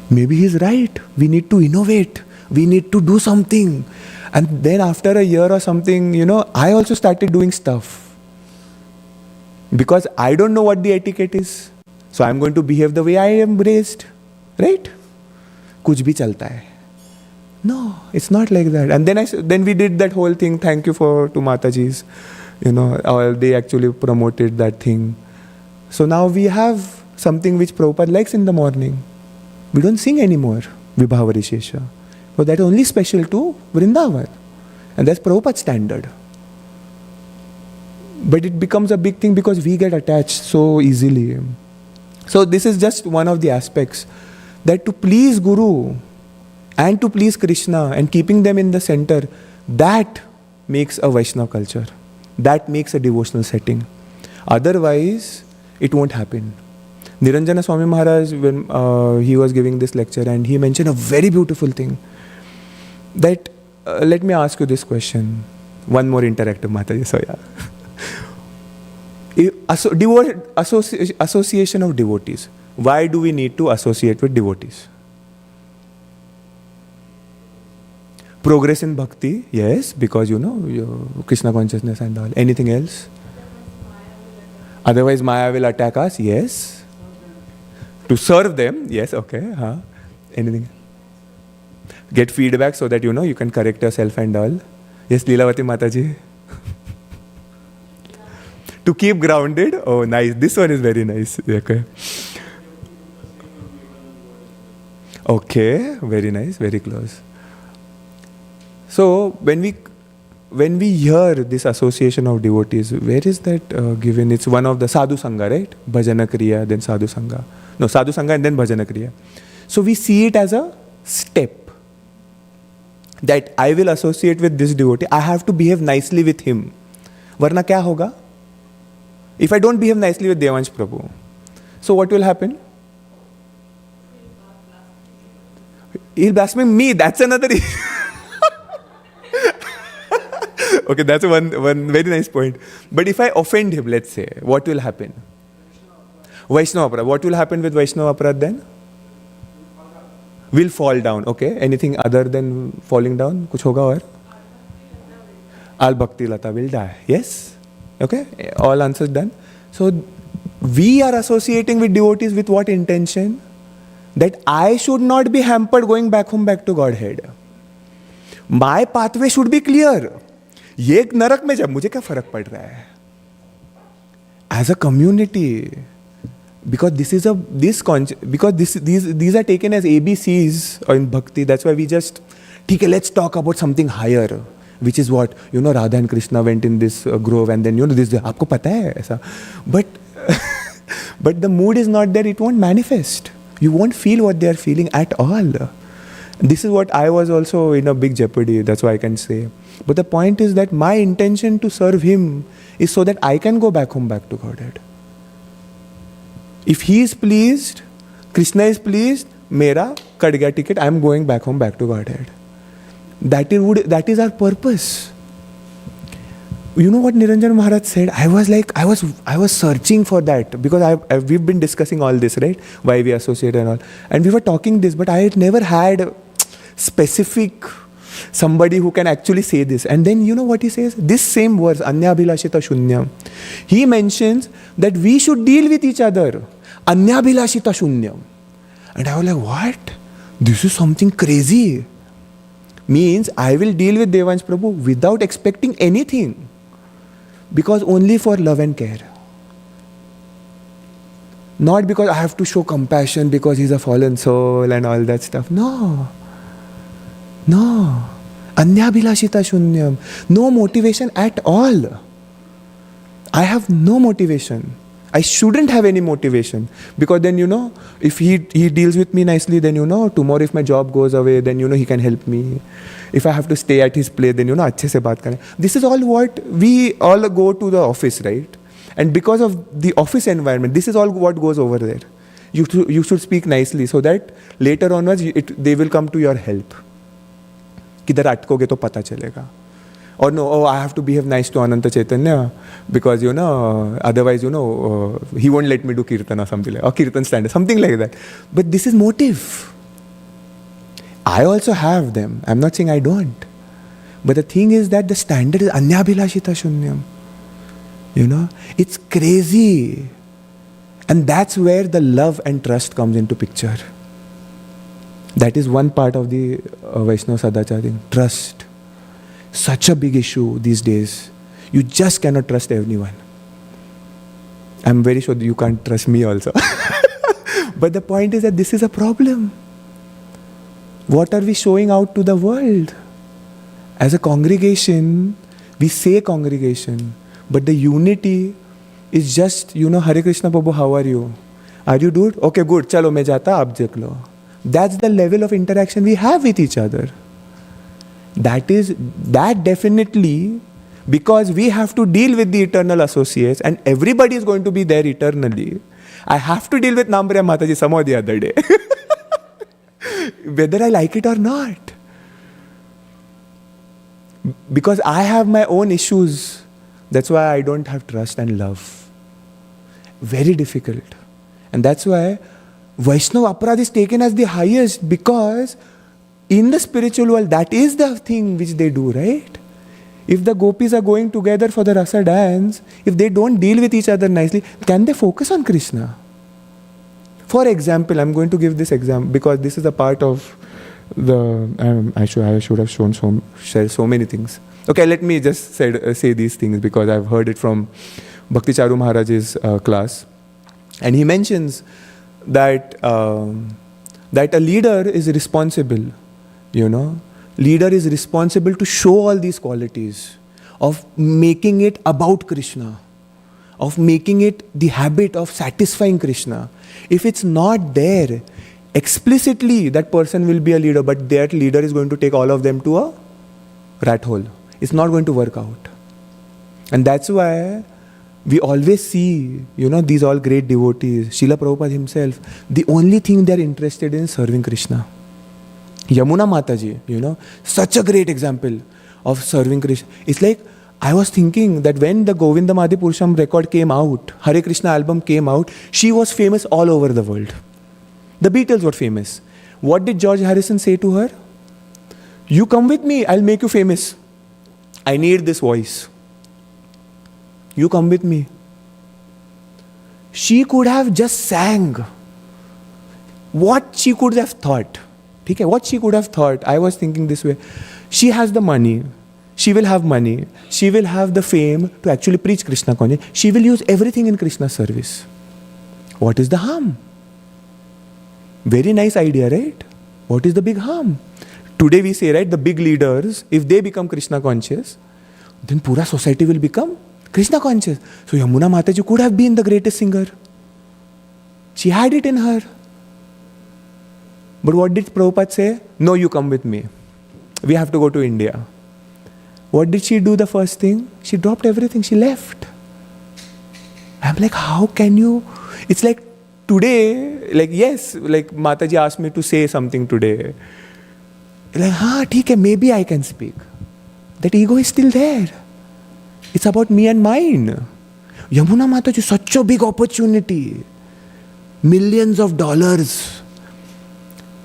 maybe he's right. We need to innovate. We need to do something. And then after a year or something, I also started doing stuff. Because I don't know what the etiquette is. So I'm going to behave the way I am raised. Right? Kuch bhi chalta hai. No, it's not like that. And then we did that whole thing. Thank you to Mataji's. They actually promoted that thing. So now we have something which Prabhupada likes in the morning. We don't sing anymore. Vibhava Rishesha. But that's only special to Vrindavan. And that's Prabhupada's standard. But it becomes a big thing because we get attached so easily. So this is just one of the aspects. That to please Guru and to please Krishna and keeping them in the center, that makes a Vaishnava culture. That makes a devotional setting. Otherwise, it won't happen. Niranjana Swami Maharaj, when he was giving this lecture, and he mentioned a very beautiful thing. That, let me ask you this question. One more interactive, Mataji, so yeah. Association of devotees. Why do we need to associate with devotees? Progress in bhakti, yes, because Krishna consciousness and all. Anything else? Otherwise Maya will attack us, yes. To serve them, yes, okay. Anything? Get feedback so that you can correct yourself and all. Yes, Leelavati Mataji. To keep grounded. Oh, nice. This one is very nice. Okay. Okay, very nice, very close. So when we hear this association of devotees, where is that given? It's one of the sadhu sangha, right? Bhajana kriya, then sadhu sangha. No, sadhu sangha and then bhajana kriya. So we see it as a step. That I will associate with this devotee. I have to behave nicely with him. Varna kya hoga? If I don't behave nicely with Devansh Prabhu, so what will happen? He'll blaspheme me. That's another issue. Okay, that's one very nice point. But if I offend him, let's say, what will happen? Vaishnava Aparad. What will happen with Vaishnava Aparad then? Will fall down. Okay. Anything other than falling down? Kuch hoga aur? Al Bhakti Lata will die. Yes? Okay. All answers done. So we are associating with devotees with what intention? That I should not be hampered going back home, back to Godhead. My pathway should be clear. ये एक नरक में जब मुझे क्या फर्क पड़ रहा है? As a community, because these are taken as ABCs in bhakti. That's why we just, okay, let's talk about something higher, which is what Radha and Krishna went in this grove, and then this. आपको पता है ऐसा? But the mood is not there. It won't manifest. You won't feel what they are feeling at all. This is what I was also in a big jeopardy. That's why I can say. But the point is that my intention to serve him is so that I can go back home, back to Godhead. If he is pleased, Krishna is pleased, mera cut gaya ticket, I am going back home, back to Godhead. That is our purpose. You know what Niranjan Maharaj said? I was searching for that because we've been discussing all this, right? Why we associate and all. And we were talking this, but I had never had specific somebody who can actually say this. And then you know what he says? This same verse, Anyabhilashita Shunyam. He mentions that we should deal with each other. Anyabhilashita Shunyam. And I was like, what? This is something crazy. Means I will deal with Devansh Prabhu without expecting anything. Because only for love and care. Not because I have to show compassion because he's a fallen soul and all that stuff. No. Anyabhilashita Shunyam. No motivation at all. I have no motivation. I shouldn't have any motivation. Because then, if he deals with me nicely, then, tomorrow if my job goes away, then, he can help me. If I have to stay at his place, then, अच्छे से बात करें. This is all what we all go to the office, right? And because of the office environment, this is all what goes over there. You should speak nicely so that later onwards, they will come to your help. किधर अटकोगे तो पता चलेगा. Or no, I have to behave nice to Ananta Chaitanya because, otherwise, he won't let me do kirtan or something like that. Or kirtan stand, something like that. But this is motive. I also have them. I'm not saying I don't. But the thing is that the standard is Anyabhilashita Shunyam. It's crazy. And that's where the love and trust comes into picture. That is one part of the Vaishnava Sadachara. Trust. Such a big issue these days. You just cannot trust everyone. I'm very sure that you can't trust me also. But the point is that this is a problem. What are we showing out to the world? As a congregation, we say congregation, but the unity is just, Hare Krishna Prabhu, how are you? Are you good? Okay, good. Chalo, main jata, aap dekh lo. That's the level of interaction we have with each other. That definitely, because we have to deal with the eternal associates and everybody is going to be there eternally. I have to deal with Nampriya Mataji some or the other day. Whether I like it or not. Because I have my own issues. That's why I don't have trust and love. Very difficult. And that's why Vaishnava aparadha is taken as the highest, because in the spiritual world, that is the thing which they do, right? If the gopis are going together for the rasa dance, if they don't deal with each other nicely, can they focus on Krishna? For example, I'm going to give this example because this is a part of the. I should have shared so many things. Okay, let me just say these things because I've heard it from Bhakti Charu Maharaj's class, and he mentions that that a leader is responsible. Leader is responsible to show all these qualities of making it about Krishna, of making it the habit of satisfying Krishna. If it's not there, explicitly that person will be a leader, but that leader is going to take all of them to a rat hole. It's not going to work out. And that's why we always see, these all great devotees, Srila Prabhupada himself, the only thing they're interested in is serving Krishna. Yamuna Mataji, such a great example of serving Krishna. It's like, I was thinking that when the Govindam Adi Purusham record came out, Hare Krishna album came out, she was famous all over the world. The Beatles were famous. What did George Harrison say to her? You come with me, I'll make you famous. I need this voice. You come with me. She could have just sang what she could have thought. Okay, what she could have thought, I was thinking this way. She has the money. She will have money. She will have the fame to actually preach Krishna consciousness. She will use everything in Krishna's service. What is the harm? Very nice idea, right? What is the big harm? Today we say, right, the big leaders, if they become Krishna conscious, then pura society will become Krishna conscious. So Yamuna Mataji could have been the greatest singer. She had it in her. But what did Prabhupada say? No, you come with me. We have to go to India. What did she do the first thing? She dropped everything. She left. I'm like, how can you? It's like today, yes, Mataji asked me to say something today. Like, theek hai, maybe I can speak. That ego is still there. It's about me and mine. Yamuna Mataji, such a big opportunity. Millions of dollars.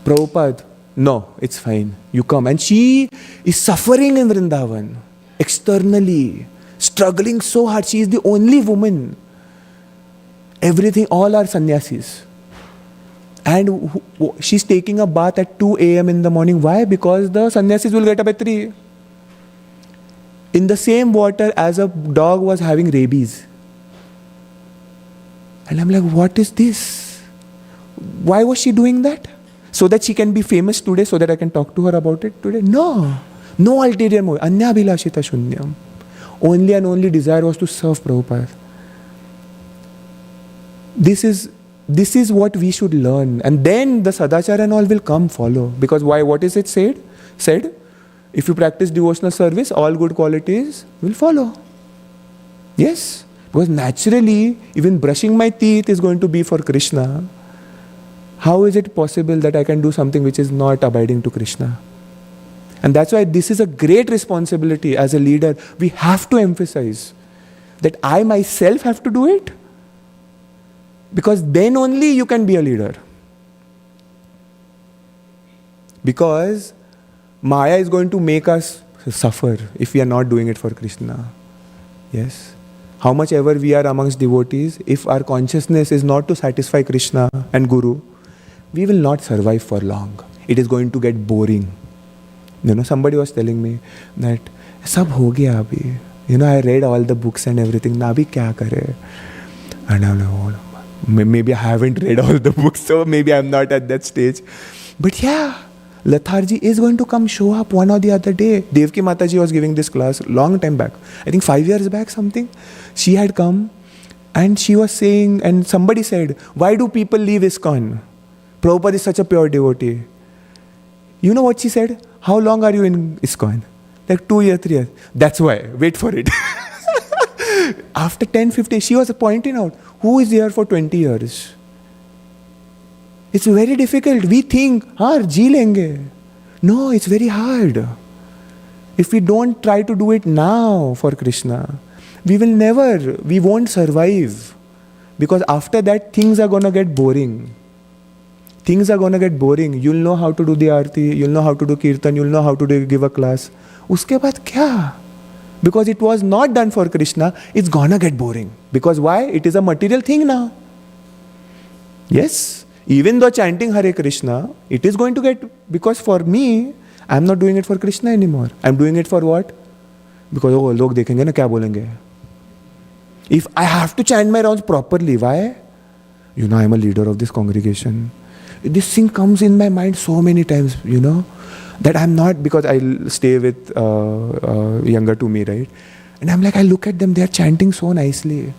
Prabhupada, no, it's fine. You come. And she is suffering in Vrindavan. Externally. Struggling so hard. She is the only woman. Everything, all are sannyasis. And she's taking a bath at 2 a.m. in the morning. Why? Because the sannyasis will get up at 3. In the same water as a dog was having rabies. And I'm like, what is this? Why was she doing that? So that she can be famous today, so that I can talk to her about it today? No. No ulterior motive. Anyabhilashita shunyam. Only and only desire was to serve Prabhupada. This is what we should learn. And then the sadachara and all will come follow. Because why? What is it said? If you practice devotional service, all good qualities will follow. Yes. Because naturally, even brushing my teeth is going to be for Krishna. How is it possible that I can do something which is not abiding to Krishna? And that's why this is a great responsibility as a leader. We have to emphasize that I myself have to do it. Because then only you can be a leader. Because Maya is going to make us suffer if we are not doing it for Krishna. Yes. How much ever we are amongst devotees, if our consciousness is not to satisfy Krishna and Guru, we will not survive for long. It is going to get boring. Somebody was telling me that, sab ho gaya abhi. I read all the books and everything. Na abhi kya kare? And I'm like, oh, maybe I haven't read all the books, so maybe I'm not at that stage. But yeah, lethargy is going to come show up one or the other day. Devki Mataji was giving this class long time back. I think 5 years back something. She had come and she was saying, and somebody said, why do people leave ISKCON? Prabhupada is such a pure devotee. You know what she said? How long are you in ISKCON? Like 2 years, 3 years. That's why. Wait for it. After 10, 15, she was pointing out, who is here for 20 years? It's very difficult. We think, ji lenge. No, it's very hard. If we don't try to do it now for Krishna, we won't survive. Because after that, things are going to get boring. Things are going to get boring. You'll know how to do the arti, you'll know how to do kirtan, you'll know how to give a class. Uske baad kya? Because it was not done for Krishna, it's gonna get boring. Because why? It is a material thing now. Yes, even though chanting Hare Krishna, it is going to get, because for me, I'm not doing it for Krishna anymore. I'm doing it for what? Because, log dekhenge na, kya bolenge? If I have to chant my rounds properly, why? I'm a leader of this congregation. This thing comes in my mind so many times, that I'm not, because I'll stay with younger to me, right? And I'm like, I look at them, they're chanting so nicely.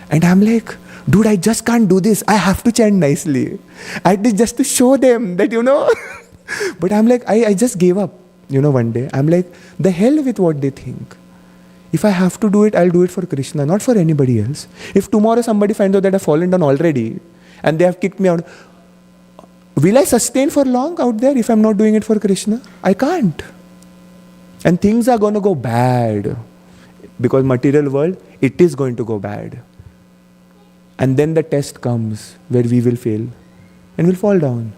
And I'm like, dude, I just can't do this. I have to chant nicely. I did just to show them that, But I'm like, I just gave up, one day. I'm like, the hell with what they think. If I have to do it, I'll do it for Krishna, not for anybody else. If tomorrow somebody finds out that I've fallen down already and they have kicked me out, will I sustain for long out there if I'm not doing it for Krishna? I can't. And things are going to go bad. Because material world, it is going to go bad. And then the test comes where we will fail and we'll fall down.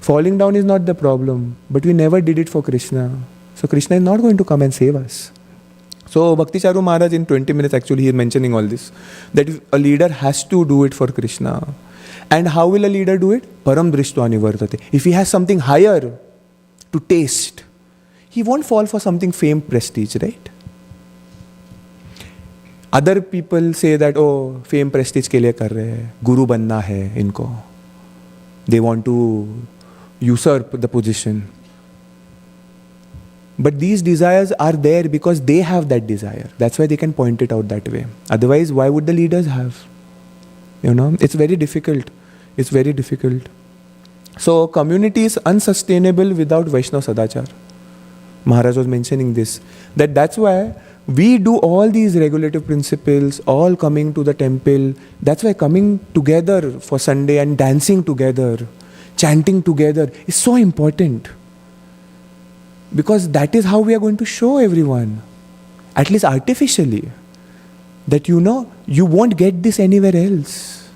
Falling down is not the problem, but we never did it for Krishna. So Krishna is not going to come and save us. So Bhakti Charu Maharaj in 20 minutes actually he is mentioning all this. That a leader has to do it for Krishna. And how will a leader do it? Param drishtva nivartate. If he has something higher to taste, he won't fall for something fame, prestige, right? Other people say that, fame, prestige ke liye kar rahe hai. Guru banna hai inko. They want to usurp the position. But these desires are there because they have that desire. That's why they can point it out that way. Otherwise, why would the leaders have? It's very difficult. It's very difficult. So, community is unsustainable without Vaishnava Sadachar. Maharaj was mentioning this. That's why we do all these regulative principles, all coming to the temple. That's why coming together for Sunday and dancing together, chanting together is so important. Because that is how we are going to show everyone, at least artificially, that you won't get this anywhere else.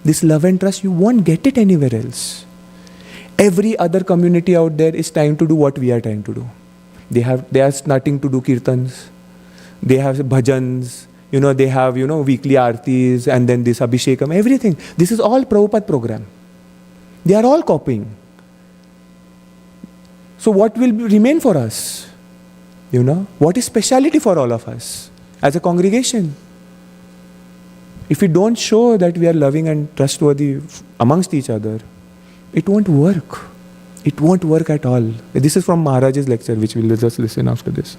This love and trust, you won't get it anywhere else. Every other community out there is trying to do what we are trying to do. They are starting to do kirtans. They have bhajans. They have, weekly aartis and then this abhishekam, everything. This is all Prabhupada program. They are all copying. So what will remain for us? What is speciality for all of us as a congregation? If we don't show that we are loving and trustworthy amongst each other, it won't work. It won't work at all. This is from Maharaj's lecture, which we'll just listen after this.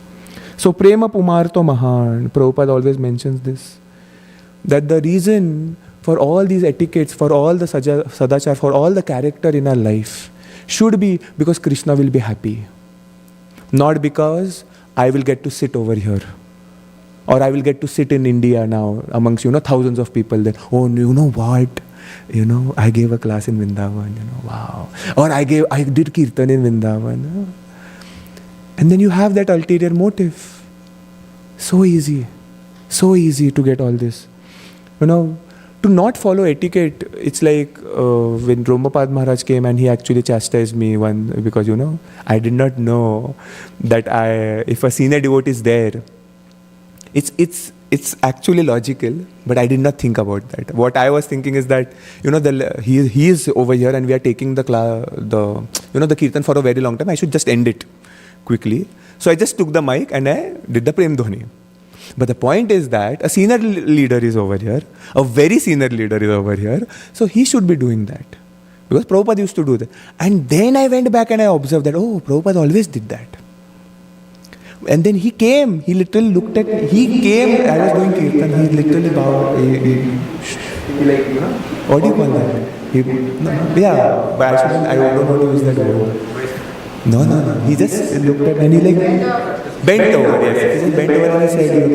So Prema Pumarto Mahan, Prabhupada always mentions this, that the reason for all these etiquettes, for all the sadachar, for all the character in our life, should be because Krishna will be happy. Not because I will get to sit over here. Or I will get to sit in India now amongst, thousands of people. Then, you know what? I gave a class in Vrindavan, wow. Or I did kirtan in Vrindavan. And then you have that ulterior motive. So easy to get all this. To not follow etiquette, it's like when Romapad Maharaj came and he actually chastised me because, I did not know that if a senior devotee is there, it's actually logical, but I did not think about that. What I was thinking is that, he is over here and we are taking the kirtan for a very long time. I should just end it quickly. So I just took the mic and I did the Prem Dhoni. But the point is that a senior leader is over here, a very senior leader is over here, so he should be doing that. Because Prabhupada used to do that. And then I went back and I observed that, Prabhupada always did that. And then he came, he literally looked at me, he came, I was doing kirtan, he literally bowed, what do you call that? But I don't know how to use that word. No. He just looked at me and he bent over, yes. He just bent over and he said,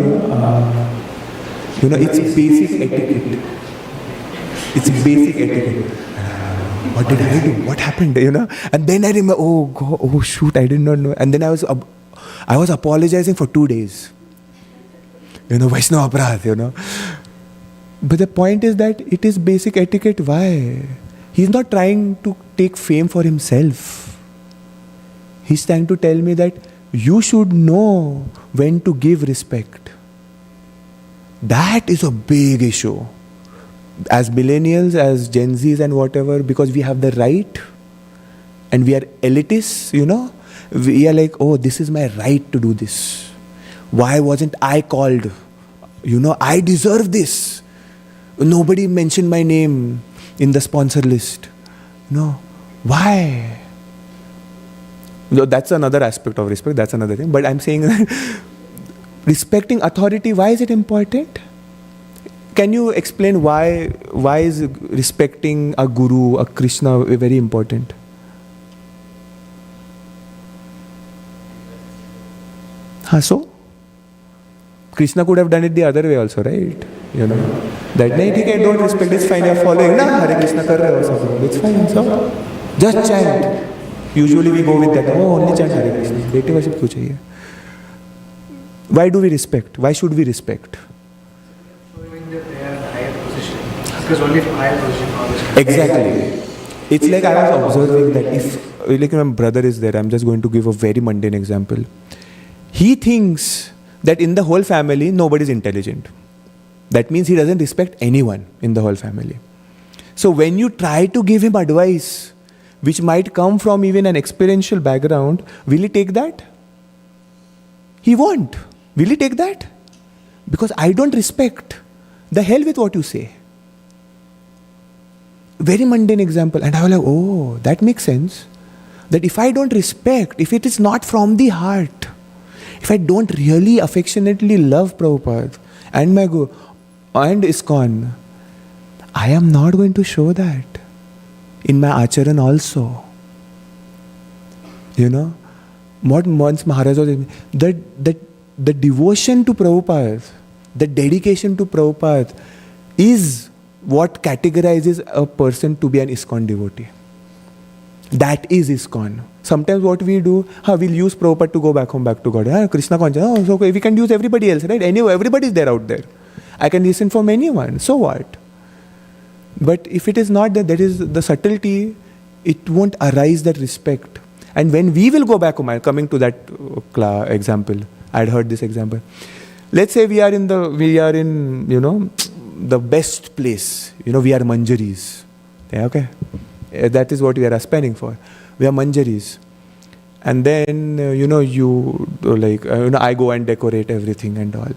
It's basic etiquette. It's basic etiquette. What did I do? What happened? And then I remember, oh God, oh shoot, I did not know. And then I was apologizing for 2 days. Vaishnava aparadh, But the point is that it is basic etiquette. Why? He's not trying to take fame for himself. He's trying to tell me that you should know when to give respect. That is a big issue. As millennials, as Gen Zs and whatever, because we have the right and we are elitists, we are like, oh, this is my right to do this. Why wasn't I called? I deserve this. Nobody mentioned my name in the sponsor list. Why? That's another aspect of respect, that's another thing. But I'm saying that respecting authority, why is it important? Can you explain why is respecting a guru, a Krishna very important? So? Krishna could have done it the other way also, right? That nahi, don't respect, it's fine, you're following, Hare Krishna kar rahe ho something, it's fine, so just chant. Usually we go with that, only chant Hare Krishna, bete worship kyun chahiye? Why do we respect? Why should we respect? Showing that they are in higher position. Because only from higher position. Exactly. It's like I was observing that if my brother is there, I'm just going to give a very mundane example. He thinks that in the whole family, nobody is intelligent. That means he doesn't respect anyone in the whole family. So when you try to give him advice, which might come from even an experiential background, will he take that? He won't. Will he take that? Because I don't respect. The hell with what you say. Very mundane example. And I was like, oh, that makes sense. That if I don't respect, if it is not from the heart, if I don't really affectionately love Prabhupada and my Guru and ISKCON, I am not going to show that in my acharan also. What once Maharaj was saying, the devotion to Prabhupada, the dedication to Prabhupada is what categorizes a person to be an ISKCON devotee. That is ISKCON. Sometimes what we do, we'll use Prabhupada to go back home, back to God. Krishna consciousness, so we can use everybody else, right? Anyway, everybody is there out there. I can listen from anyone, so what? But if it is not that is the subtlety, it won't arise that respect. And when we will go back home, coming to that example, I had heard this example. Let's say we are in the best place. We are Manjaris. Yeah, okay. That is what we are aspiring for. We are Manjaris. And then, I go and decorate everything and all.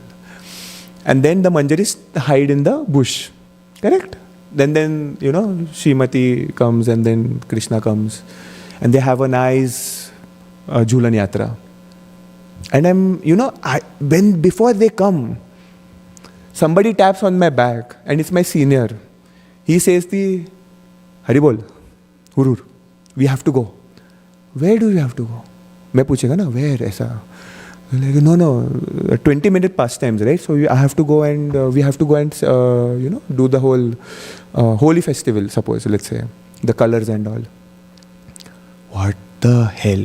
And then the Manjaris hide in the bush. Correct? Then Srimati comes and then Krishna comes. And they have a nice Jhulan Yatra. And before they come, somebody taps on my back and it's my senior. He says, Haribol, Hurur, we have to go. Where do we have to go? मैं पूछेगा ना, where ऐसा? Like, no, 20-minute pastimes, right? So I have to go and we have to go and do the whole holy festival, suppose, let's say, the colors and all. What the hell?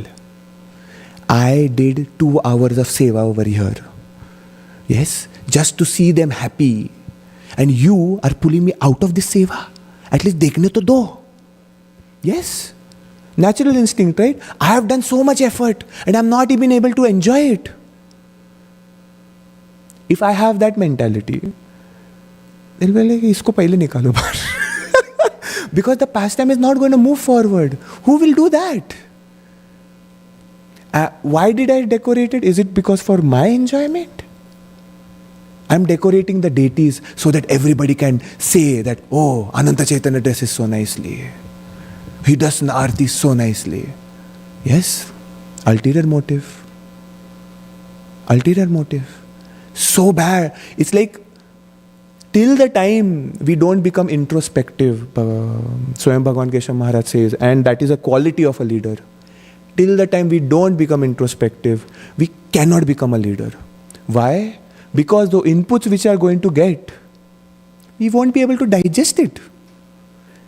I did 2 hours of seva over here. Yes, just to see them happy. And you are pulling me out of this seva. At least dekhne to do. Yes. Natural instinct, right? I have done so much effort and I'm not even able to enjoy it. If I have that mentality, they'll be like, isko pehle nikalo bahar. Because the pastime is not going to move forward. Who will do that? Why did I decorate it? Is it because for my enjoyment? I'm decorating the deities so that everybody can say that, oh, Ananta Chaitanya dresses so nicely. He does an arti so nicely. Yes, ulterior motive. Ulterior motive. So bad. It's like, till the time we don't become introspective, Swayam Bhagavan Keshav Maharaj says, and that is a quality of a leader. Till the time we don't become introspective, we cannot become a leader. Why? Because the inputs which are going to get, we won't be able to digest it.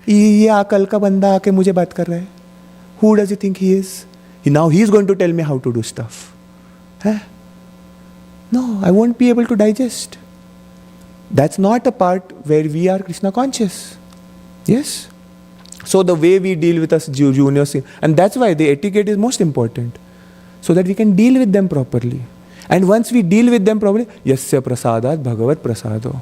ये अकल का बंदा आके मुझे बात कर रहा है. Who does he think he is? Now he is going to tell me how to do stuff. Huh? No, I won't be able to digest. That's not a part where we are Krishna conscious. Yes? So the way we deal with us juniors, and that's why the etiquette is most important, so that we can deal with them properly. And once we deal with them properly, yasya prasadat bhagavat prasado.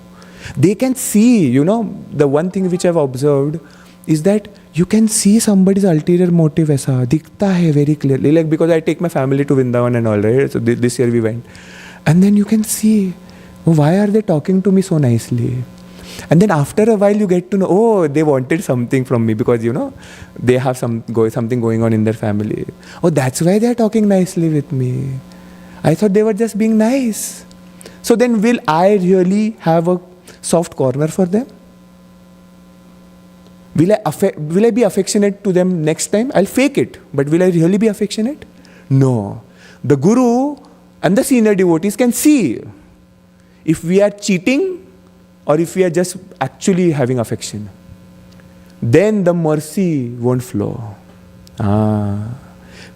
They can see, the one thing which I've observed is that you can see somebody's ulterior motive aisa, dikhta hai very clearly. Like because I take my family to Vrindavan and all, right? So this year we went. And then you can see, why are they talking to me so nicely? And then after a while you get to know, they wanted something from me because, they have something going on in their family. Oh, that's why they are talking nicely with me. I thought they were just being nice. So then will I really have a soft corner for them? Will I be affectionate to them next time? I'll fake it. But will I really be affectionate? No. The Guru and the senior devotees can see if we are cheating or if we are just actually having affection. Then the mercy won't flow.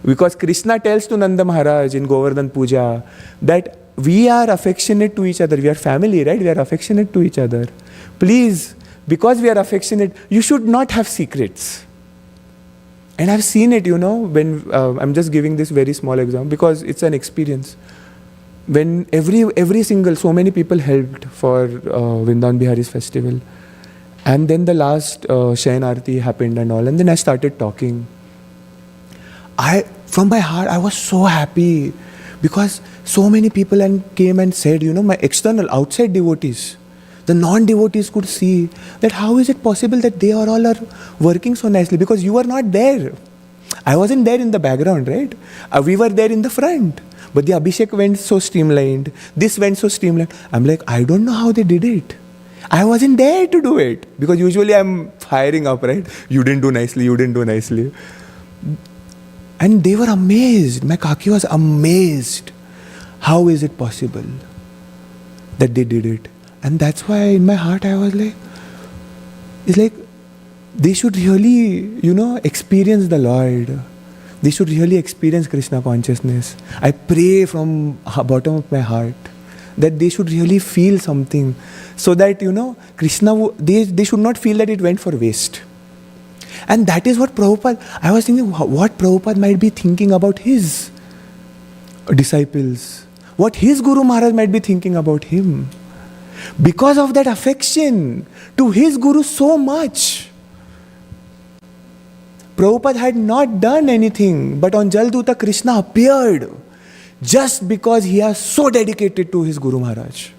Because Krishna tells to Nanda Maharaj in Govardhan Puja that we are affectionate to each other. We are family, right? We are affectionate to each other. Please, because we are affectionate, you should not have secrets. And I've seen it, when I'm just giving this very small example because it's an experience. When so many people helped for Vrindavan Bihari's festival. And then the last Shayan Arati happened and all. And then I started talking. From my heart, I was so happy because so many people came and said, my external, outside devotees, the non-devotees could see that how is it possible that they all are working so nicely because you were not there. I wasn't there in the background, right? We were there in the front. But the Abhishek went so streamlined. This went so streamlined. I'm like, I don't know how they did it. I wasn't there to do it. Because usually I'm firing up, right? You didn't do nicely. And they were amazed. My kaki was amazed. How is it possible that they did it? And that's why in my heart I was like, it's like they should really, experience the Lord. They should really experience Krishna consciousness. I pray from the bottom of my heart that they should really feel something so that, Krishna, they should not feel that it went for waste. And that is what Prabhupada, I was thinking what Prabhupada might be thinking about his disciples, what his Guru Maharaj might be thinking about him. Because of that affection to his Guru so much, Prabhupada had not done anything, but on Jalduta Krishna appeared just because he is so dedicated to his Guru Maharaj.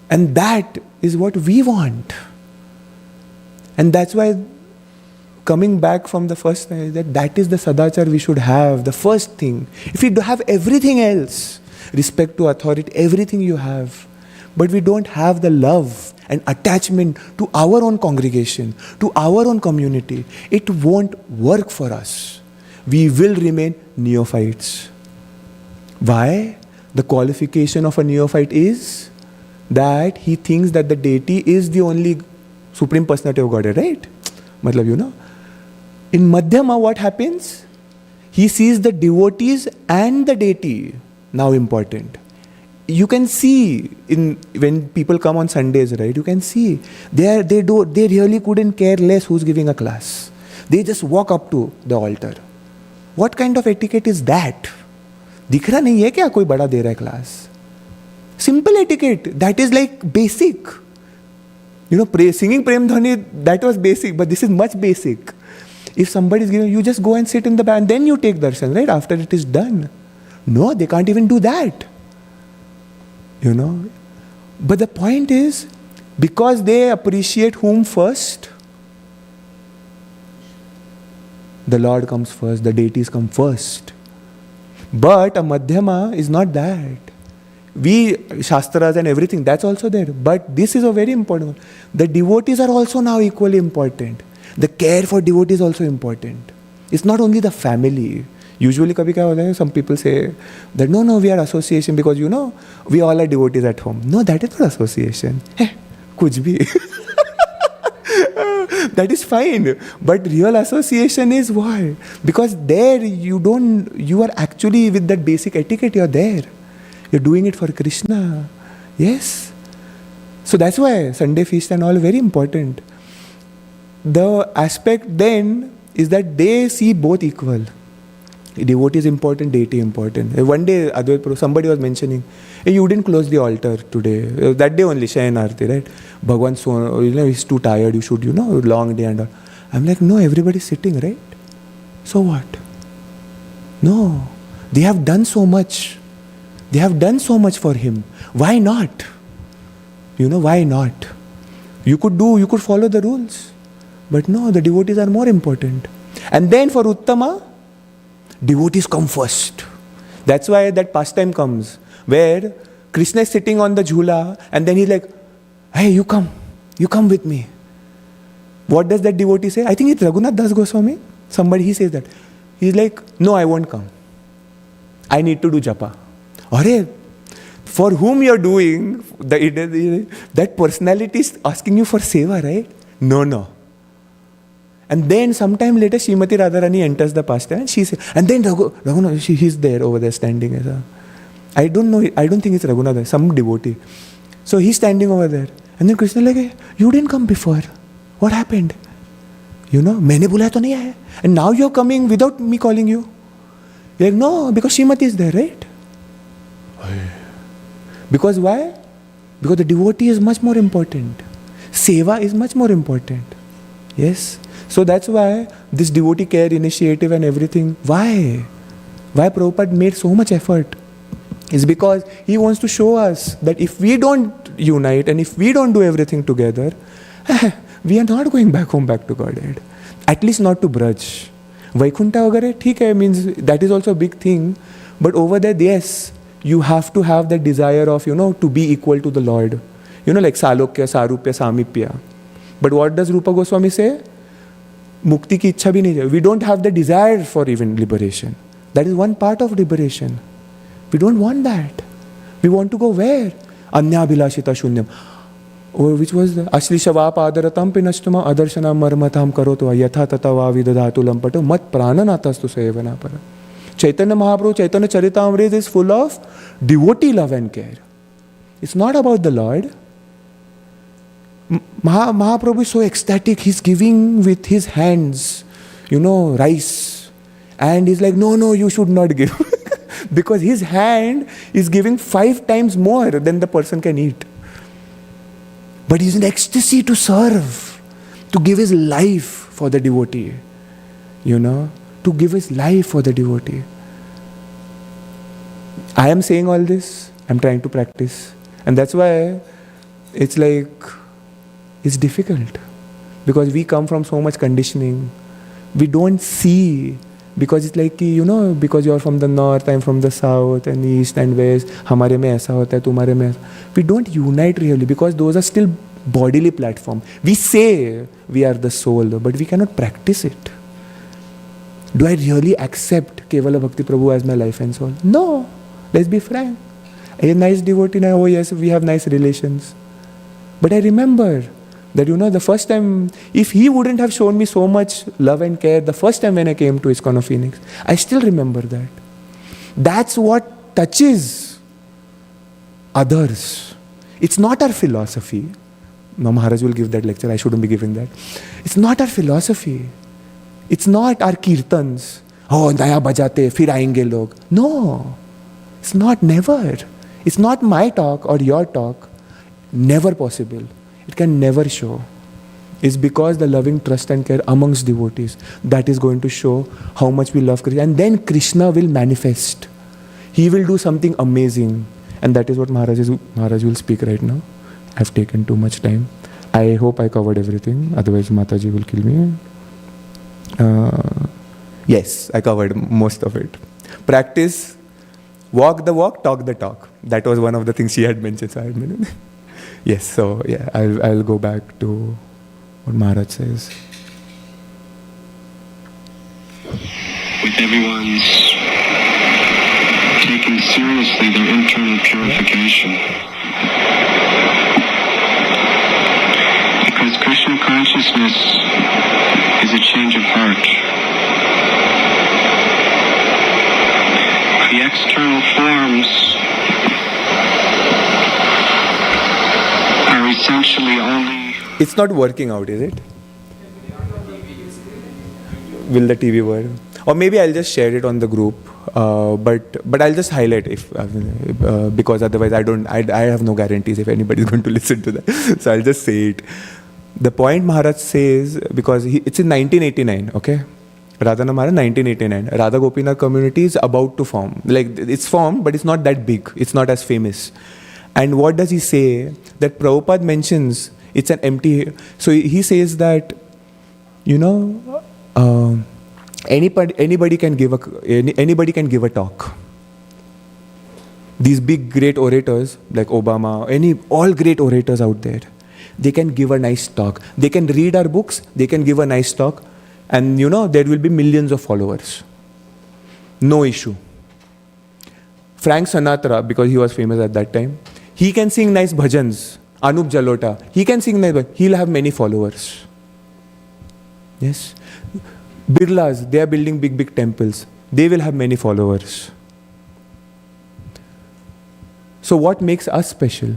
And that is what we want. And that's why coming back from the first time, that is the sadachar we should have, the first thing. If we have everything else, respect to authority, everything you have, but we don't have the love and attachment to our own congregation, to our own community, it won't work for us. We will remain neophytes. Why? The qualification of a neophyte is that he thinks that the deity is the only supreme personality of Godhead, right? Matlab, In Madhyama, what happens? He sees the devotees and the deity now important. You can see when people come on Sundays, right? You can see they really couldn't care less who's giving a class. They just walk up to the altar. What kind of etiquette is that? दिख रहा नहीं है क्या कोई बड़ा दे रहा है class? Simple etiquette. That is like basic. Singing Prem Dhani, that was basic, but this is much basic. If somebody is giving, you just go and sit in the back and then you take darshan, right? After it is done. No, they can't even do that. But the point is, because they appreciate whom first? The Lord comes first, the deities come first. But a Madhyama is not that. We, Shastras and everything, that's also there. But this is a very important one. The devotees are also now equally important. The care for devotees is also important. It's not only the family. Usually kabhi kya hota hai, some people say that no, we are association because we all are devotees at home. No, that is not association. Kuch bhi. That is fine. But real association is why? Because there you are actually with that basic etiquette, you're there. You're doing it for Krishna. Yes. So that's why Sunday feast and all very important. The aspect then is that they see both equal. Devotee is important, deity important. One day, somebody was mentioning, hey, you didn't close the altar today. That day only, Shayan Arti, right? Bhagwan, he's too tired, you should, long day and all. I'm like, no, everybody's sitting, right? So what? No. They have done so much. They have done so much for him. Why not? Why not? You could follow the rules. But no, the devotees are more important. And then for Uttama, devotees come first. That's why that pastime comes, where Krishna is sitting on the jhula and then he's like, hey, you come with me. What does that devotee say? I think it's Raghunath Das Goswami. He says that. He's like, no, I won't come. I need to do japa. Hare, for whom you're doing, that personality is asking you for seva, right? No. And then sometime later, Srimati Radharani enters the pastime and she says, and then Raghunath, he's there over there standing as a, I don't think it's Raghunath, some devotee. So he's standing over there. And then Krishna like, hey, you didn't come before. What happened? Maine bulaya to nahi hai. And now you're coming without me calling you. You're like, no, because Srimati is there, right? Because why? Because the devotee is much more important. Seva is much more important. Yes. So that's why this devotee care initiative and everything, why Prabhupada made so much effort is because he wants to show us that if we don't unite and if we don't do everything together, we are not going back home, back to Godhead. At least not to Braj. Vaikunta vagare, theek hai, means that is also a big thing. But over there, yes, you have to have that desire of, to be equal to the Lord. Like Salokya, Sarupya, Samipya. But what does Rupa Goswami say? Mukti ki ichha bhi nahi hai. We don't have the desire for even liberation. That is one part of liberation. We don't want that. We want to go where? Anyabhilashita shunyam. Which was the Ashlishavap adaratam pinashtama adarshana marmatam karoto yatha tatava vidadhatu lampato mat prananatastu sevana para. Chaitanya Mahaprabhu, Chaitanya Charitamrita is full of devotee love and care. It's not about the Lord. Mahaprabhu is so ecstatic, he's giving with his hands, rice. And he's like, no, you should not give. Because his hand is giving 5 times more than the person can eat. But he's in ecstasy to serve, to give his life for the devotee. To give his life for the devotee. I am saying all this, I'm trying to practice. And that's why it's like, it's difficult. Because we come from so much conditioning. We don't see. Because it's like, because you're from the north, I'm from the south and east and west. Hamare mein aisa hota hai, tumhare mein. We don't unite really because those are still bodily platform. We say we are the soul, but we cannot practice it. Do I really accept Kevala Bhakti Prabhu as my life and soul? No. Let's be frank. A nice devotee, oh yes, we have nice relations. But I remember that, the first time, if he wouldn't have shown me so much love and care, the first time when I came to ISKCON of Phoenix, I still remember that. That's what touches others. It's not our philosophy. No, Maharaj will give that lecture, I shouldn't be giving that. It's not our philosophy. It's not our kirtans. Oh, naya bajate, fir aayenge log. No. It's not, never. It's not my talk or your talk. Never possible. It can never show. It's because the loving trust and care amongst devotees that is going to show how much we love Krishna. And then Krishna will manifest. He will do something amazing. And that is what Maharaj will speak right now. I've taken too much time. I hope I covered everything. Otherwise Mataji will kill me. Yes, I covered most of it. Practice. Walk the walk, talk the talk. That was one of the things she had mentioned. So I had yes, so yeah, I'll go back to what Maharaj says. with everyone's taking seriously their internal purification. Because Krishna consciousness is a change of heart. The external forms are essentially only... It's not working out, is it? Will the TV work? Or maybe I'll just share it on the group. But I'll just highlight because otherwise I have no guarantees if anybody is going to listen to that. So I'll just say it. The point Maharaj says, because it's in 1989, okay? Radhana Maharaj, 1989. Radha Gopinath community is about to form. Like, it's formed, but it's not that big. It's not as famous. And what does he say? That Prabhupada mentions it's an empty... So he says that, anybody can give a talk. These big great orators like Obama, all great orators out there, they can give a nice talk. They can read our books, they can give a nice talk, and there will be millions of followers. No issue. Frank Sinatra, because he was famous at that time, he can sing nice bhajans. Anup Jalota, he can sing nice bhajans. He'll have many followers. Yes. Birlas, they are building big temples. They will have many followers. So what makes us special?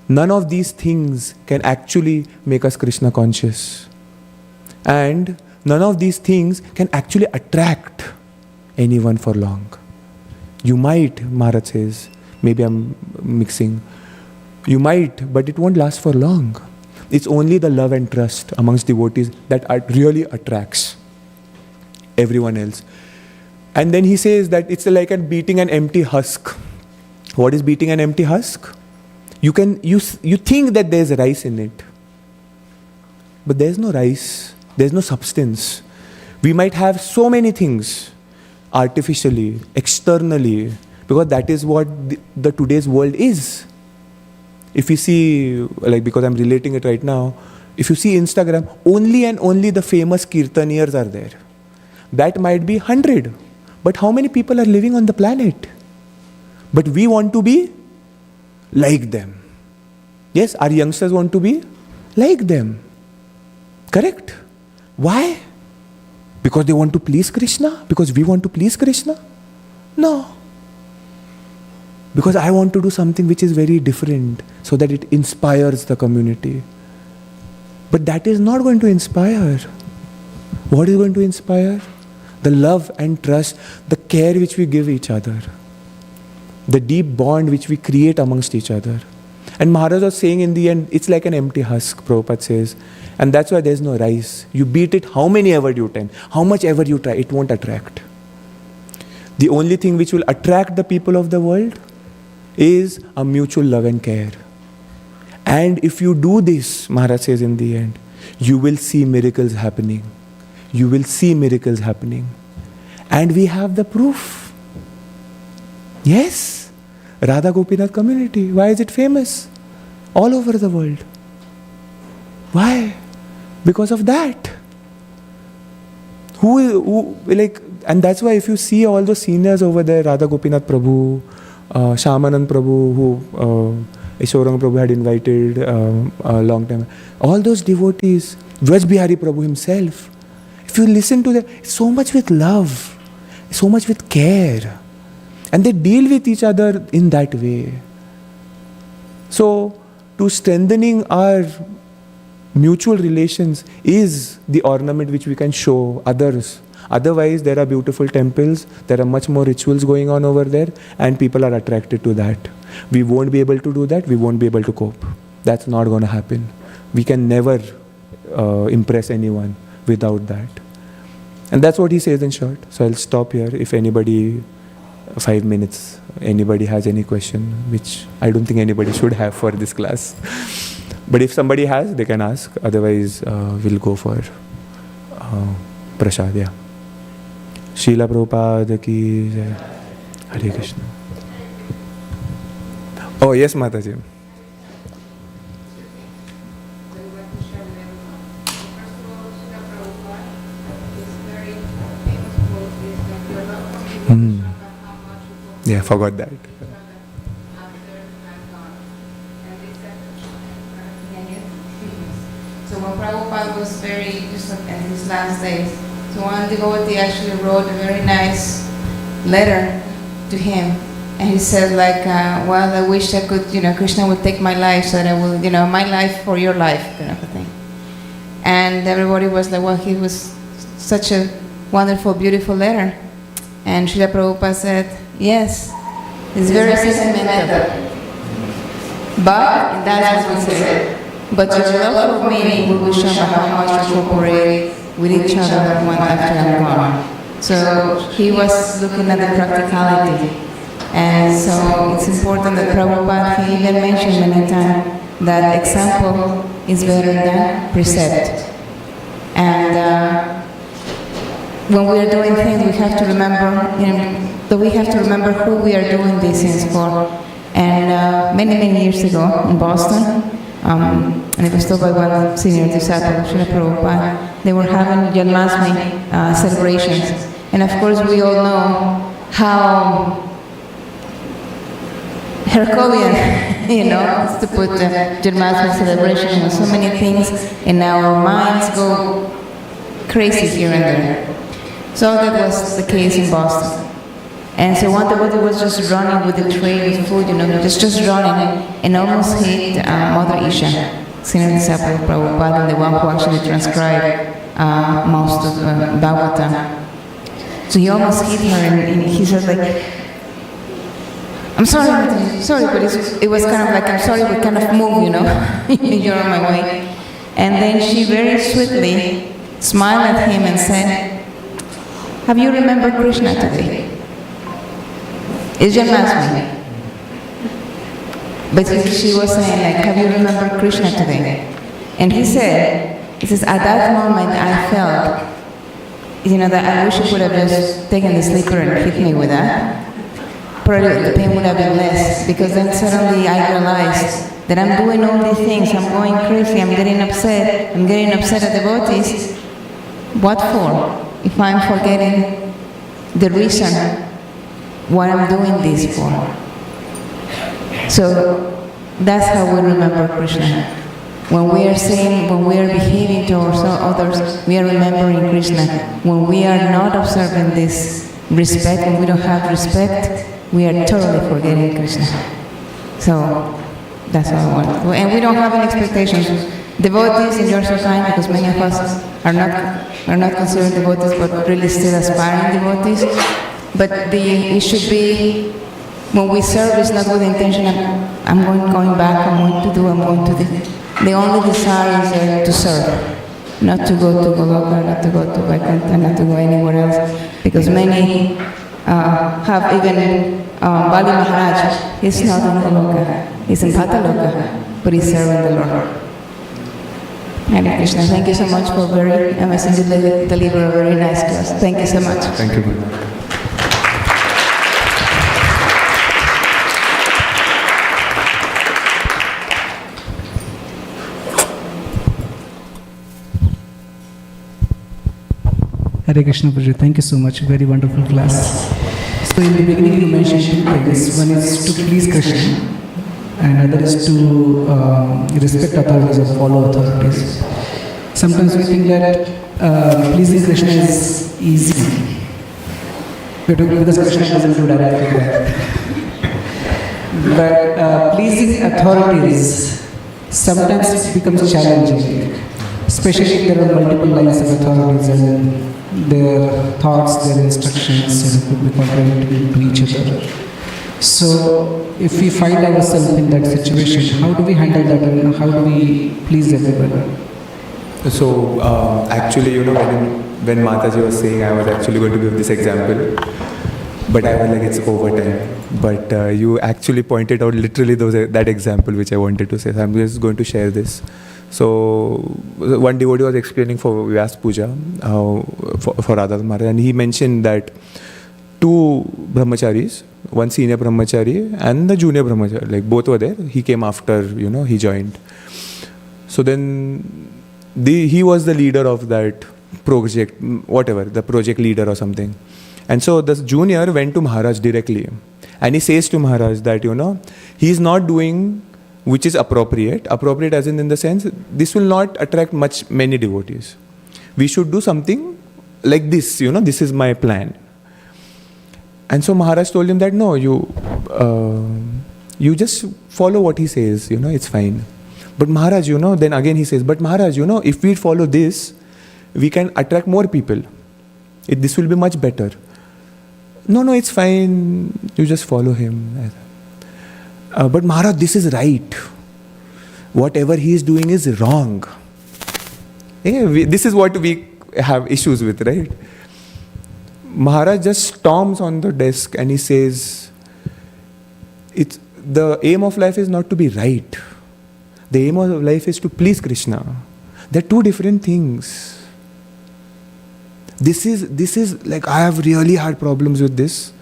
None of these things can actually make us Krishna conscious. And none of these things can actually attract anyone for long. You might, Maharaj says, maybe I'm mixing. You might, but it won't last for long. It's only the love and trust amongst devotees that really attracts everyone else. And then he says that it's like beating an empty husk. What is beating an empty husk? You think that there's rice in it. But there's no rice. There's no substance. We might have so many things artificially, externally, because that is what the today's world is. If you see, because I'm relating it right now, if you see Instagram, only and only the famous kirtaniyars are there. That might be 100. But how many people are living on the planet? But we want to be like them. Yes, our youngsters want to be like them. Correct? Why? Because they want to please Krishna? Because we want to please Krishna? No. Because I want to do something which is very different so that it inspires the community. But that is not going to inspire. What is going to inspire? The love and trust, the care which we give each other, the deep bond which we create amongst each other. And Maharaj was saying in the end, it's like an empty husk, Prabhupada says. And that's why there's no rice. You beat it how many ever you time, how much ever you try, it won't attract. The only thing which will attract the people of the world is a mutual love and care. And if you do this, Maharaj says in the end, you will see miracles happening. You will see miracles happening. And we have the proof. Yes, Radha Gopinath community. Why is it famous? All over the world. Why? Because of that. And that's why if you see all those seniors over there, Radha Gopinath Prabhu, Shamanand Prabhu, who Ishwarang Prabhu had invited a long time, all those devotees, Vraj Bihari Prabhu himself, if you listen to them, it's so much with love, so much with care. And they deal with each other in that way. So, to strengthening our mutual relations is the ornament which we can show others. Otherwise, there are beautiful temples, there are much more rituals going on over there, and people are attracted to that. We won't be able to do that, we won't be able to cope. That's not going to happen. We can never impress anyone without that. And that's what he says in short. So I'll stop here. If anybody, 5 minutes, anybody has any question, which I don't think anybody should have for this class. But if somebody has, they can ask. Otherwise, we'll go for prasad. Yeah. Srila Prabhupada ki jai. Hare Krishna. Oh, yes, Mataji. First of all, Srila Prabhupada is very Yeah, forgot that. So when Prabhupada was just like in his last days, so one devotee actually wrote a very nice letter to him. And he said like, well, I wish I could, Krishna would take my life so that I will, my life for your life, kind of a thing. And everybody was like, well, he was such a wonderful, beautiful letter. And Srila Prabhupada said, yes, it's very sentimental. But that's what he said. But your love for me will show how much we cooperate with each other one after I'm gone. So he was looking at the practicality. And so it's important that Prabhupada, he even mentioned many times that example is better than precept. And when we are doing things, we have to remember, that we have to remember who we are doing these things for. And many years ago in Boston, and it was told by one senior disciple of Srila Prabhupada, they were having Janmashtami celebrations. And of course we all know how Herculean, is to put the Janmashtami celebration and so many things, and our minds go crazy here and there. So that was the case in Boston. And so one devotee was just running with the tray with food, just running, and almost hit Mother Isha, senior disciple of Prabhupada, and the one who actually transcribed most of Bhagavatam. So he almost hit her, and he said like, I'm sorry, but it was kind of like, I'm sorry, but kind of move, you're on my way. And then she very sweetly smiled at him and said, have you remembered Krishna today? It's Janmashtami. But she was saying like, have you remembered Krishna today? And he says, at that moment I felt, that I wish he could have just taken the slipper and hit me with that. Probably the pain would have been less, because then suddenly I realized that I'm doing all these things, I'm going crazy, I'm getting upset at devotees. What for? If I'm forgetting the reason what I'm doing this for. So that's how we remember Krishna. When we are saying, when we are behaving towards others, we are remembering Krishna. When we are not observing this respect, when we don't have respect, we are totally forgetting Krishna. So that's what I want. And we don't have any expectations. Devotees in your society, because many of us are not considered devotees, but really still aspiring devotees. But it should be, when we serve, it's not with the intention of, I'm going back, I'm going to do. The only desire is to serve, not to go to Goloka, not to go to Vaikuntha, not to go anywhere else. Because many have even Bali Maharaj, he's not in Goloka, he's in Pataloka, but he's serving the Lord. Hare Krishna, thank you so much for very amazing deliver a very nice class. Thank you so much. Thank you. Hare Krishna Prabhu, thank you so much. Very wonderful class. So in the beginning you mentioned two things. One is to please Krishna, and other is to respect authorities or follow authorities. Sometimes we think that pleasing Krishna is easy, because Krishna doesn't do directly that. But pleasing authorities sometimes becomes challenging, especially if there are multiple lines of authorities and their thoughts, their instructions could be contradictory to each other. So if we find ourselves in that situation, how do we handle that and how do we please everybody? So actually, when Mataji was saying, I was actually going to give this example, but I was like, it's overtime. But you actually pointed out literally that example which I wanted to say. So I'm just going to share this. So one devotee was explaining for Vyas Puja, for Radha Maharaj, and he mentioned that two brahmacharis, one senior brahmachari and the junior brahmachari, like both were there. He came after, he joined. So then he was the leader of that project, whatever, the project leader or something. And so the junior went to Maharaj directly. And he says to Maharaj that, he is not doing which is appropriate. Appropriate as in the sense, this will not attract many devotees. We should do something like this, this is my plan. And so Maharaj told him that, no, you just follow what he says, it's fine. But Maharaj, then again he says, but Maharaj, if we follow this, we can attract more people. This will be much better. No, it's fine. You just follow him. But Maharaj, this is right. Whatever he is doing is wrong. This is what we have issues with, right? Maharaj just storms on the desk and he says, the aim of life is not to be right. The aim of life is to please Krishna. They're two different things. This is like, I have really hard problems with this.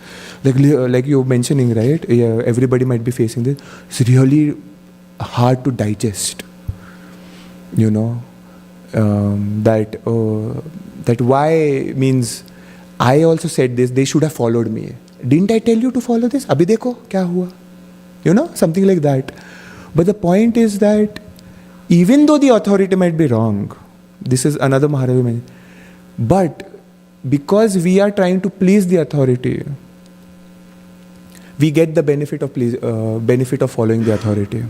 Like you're mentioning, right? Yeah, everybody might be facing this. It's really hard to digest. That why means, I also said this, they should have followed me. Didn't I tell you to follow this? Abhi dekho, kya hua? Something like that. But the point is that even though the authority might be wrong, this is another Maharaj mentioned, but because we are trying to please the authority, we get the benefit of following the authority.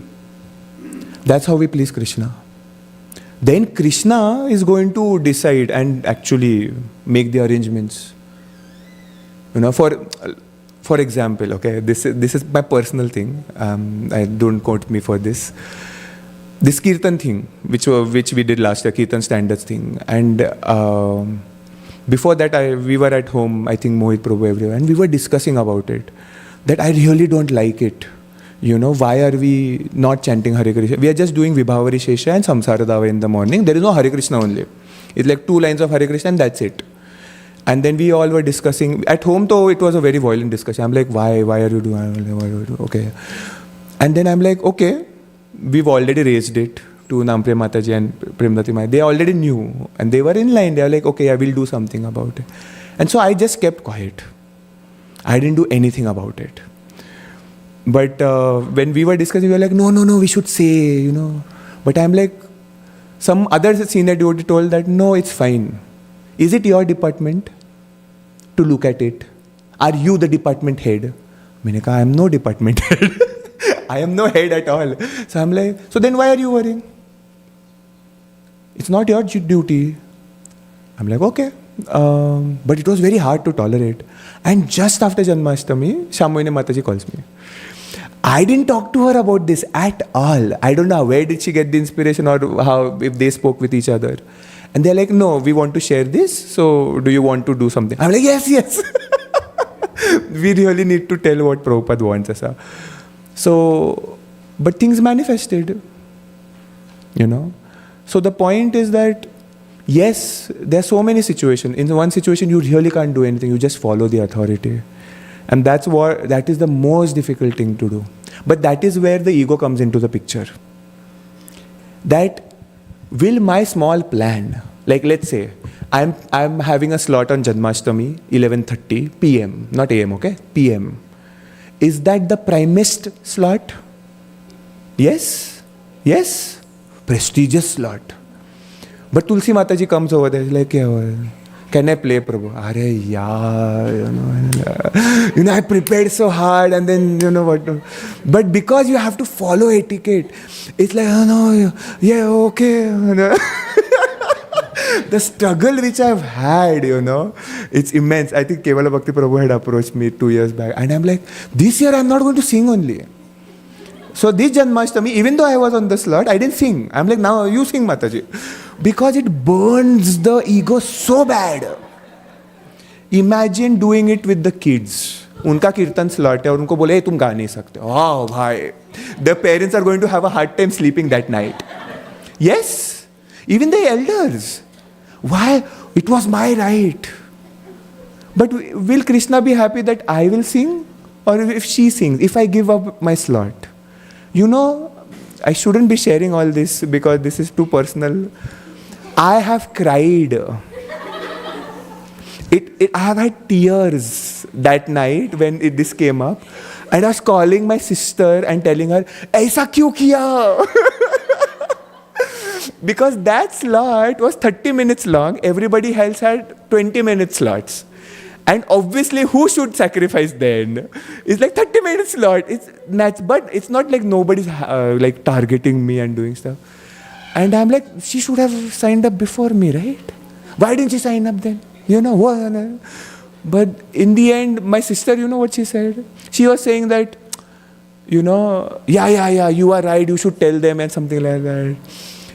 That's how we please Krishna. Then Krishna is going to decide and actually make the arrangements. For example, okay, this is my personal thing. I don't quote me for this. This Kirtan thing, which we did last year, Kirtan standards thing, and before that we were at home. I think Mohit Prabhu, everyone, and we were discussing about it. That I really don't like it. Why are we not chanting Hare Krishna? We are just doing Vibhavari Shesha and Samsara Dava in the morning. There is no Hare Krishna only. It's like 2 lines of Hare Krishna and that's it. And then we all were discussing. At home though, it was a very violent discussion. I'm like, why are you doing? Okay. And then I'm like, okay, we've already raised it to Nampriya Mataji and Premdati Mataji. They already knew and they were in line. They were like, okay, I will do something about it. And so I just kept quiet. I didn't do anything about it. But when we were discussing, we were like, no, we should say, But I'm like, some other senior devotee told that, no, it's fine. Is it your department to look at it? Are you the department head? I am no department head. I am no head at all. So I'm like, so then why are you worrying? It's not your duty. I'm like, okay. But it was very hard to tolerate. And just after Janmashtami, Shamohini Mataji calls me. I didn't talk to her about this at all. I don't know where did she get the inspiration or how, if they spoke with each other. And they're like, no, we want to share this. So do you want to do something? I'm like, yes. We really need to tell what Prabhupada wants us. So, but things manifested. So the point is that, yes, there are so many situations. In one situation, you really can't do anything. You just follow the authority. And that is the most difficult thing to do. But that is where the ego comes into the picture. That will my small plan, like let's say, I'm having a slot on Janmashtami, 11:30 p.m., not a.m., okay? p.m. Is that the primest slot? Yes. Prestigious slot. But Tulsi Mataji comes over there, like, can I play, Prabhu? Hare, I prepared so hard and then, what. But because you have to follow etiquette, it's like, okay. The struggle which I've had, it's immense. I think Kevala Bhakti Prabhu had approached me 2 years back. And I'm like, this year I'm not going to sing only. So this Janmashtami, even though I was on the slot, I didn't sing. I'm like, now you sing, Mataji. Because it burns the ego so bad. Imagine doing it with the kids. उनका कीर्तन slot है और उनको बोले तुम गा नहीं सकते. Oh भाई. The parents are going to have a hard time sleeping that night. Yes. Even the elders. Why? It was my right. But will Krishna be happy that I will sing? Or if she sings, if I give up my slot? I shouldn't be sharing all this because this is too personal. I have cried. I have had tears that night when this came up. And I was calling my sister and telling her, "Aisa kyun kiya?" Because that slot was 30 minutes long. Everybody else had 20-minute slots. And obviously, who should sacrifice then? It's like 30-minute slot. But it's not like nobody's like targeting me and doing stuff. And I'm like, she should have signed up before me, right? Why didn't she sign up then? What? But in the end, my sister, what she said? She was saying that, yeah, you are right, you should tell them and something like that.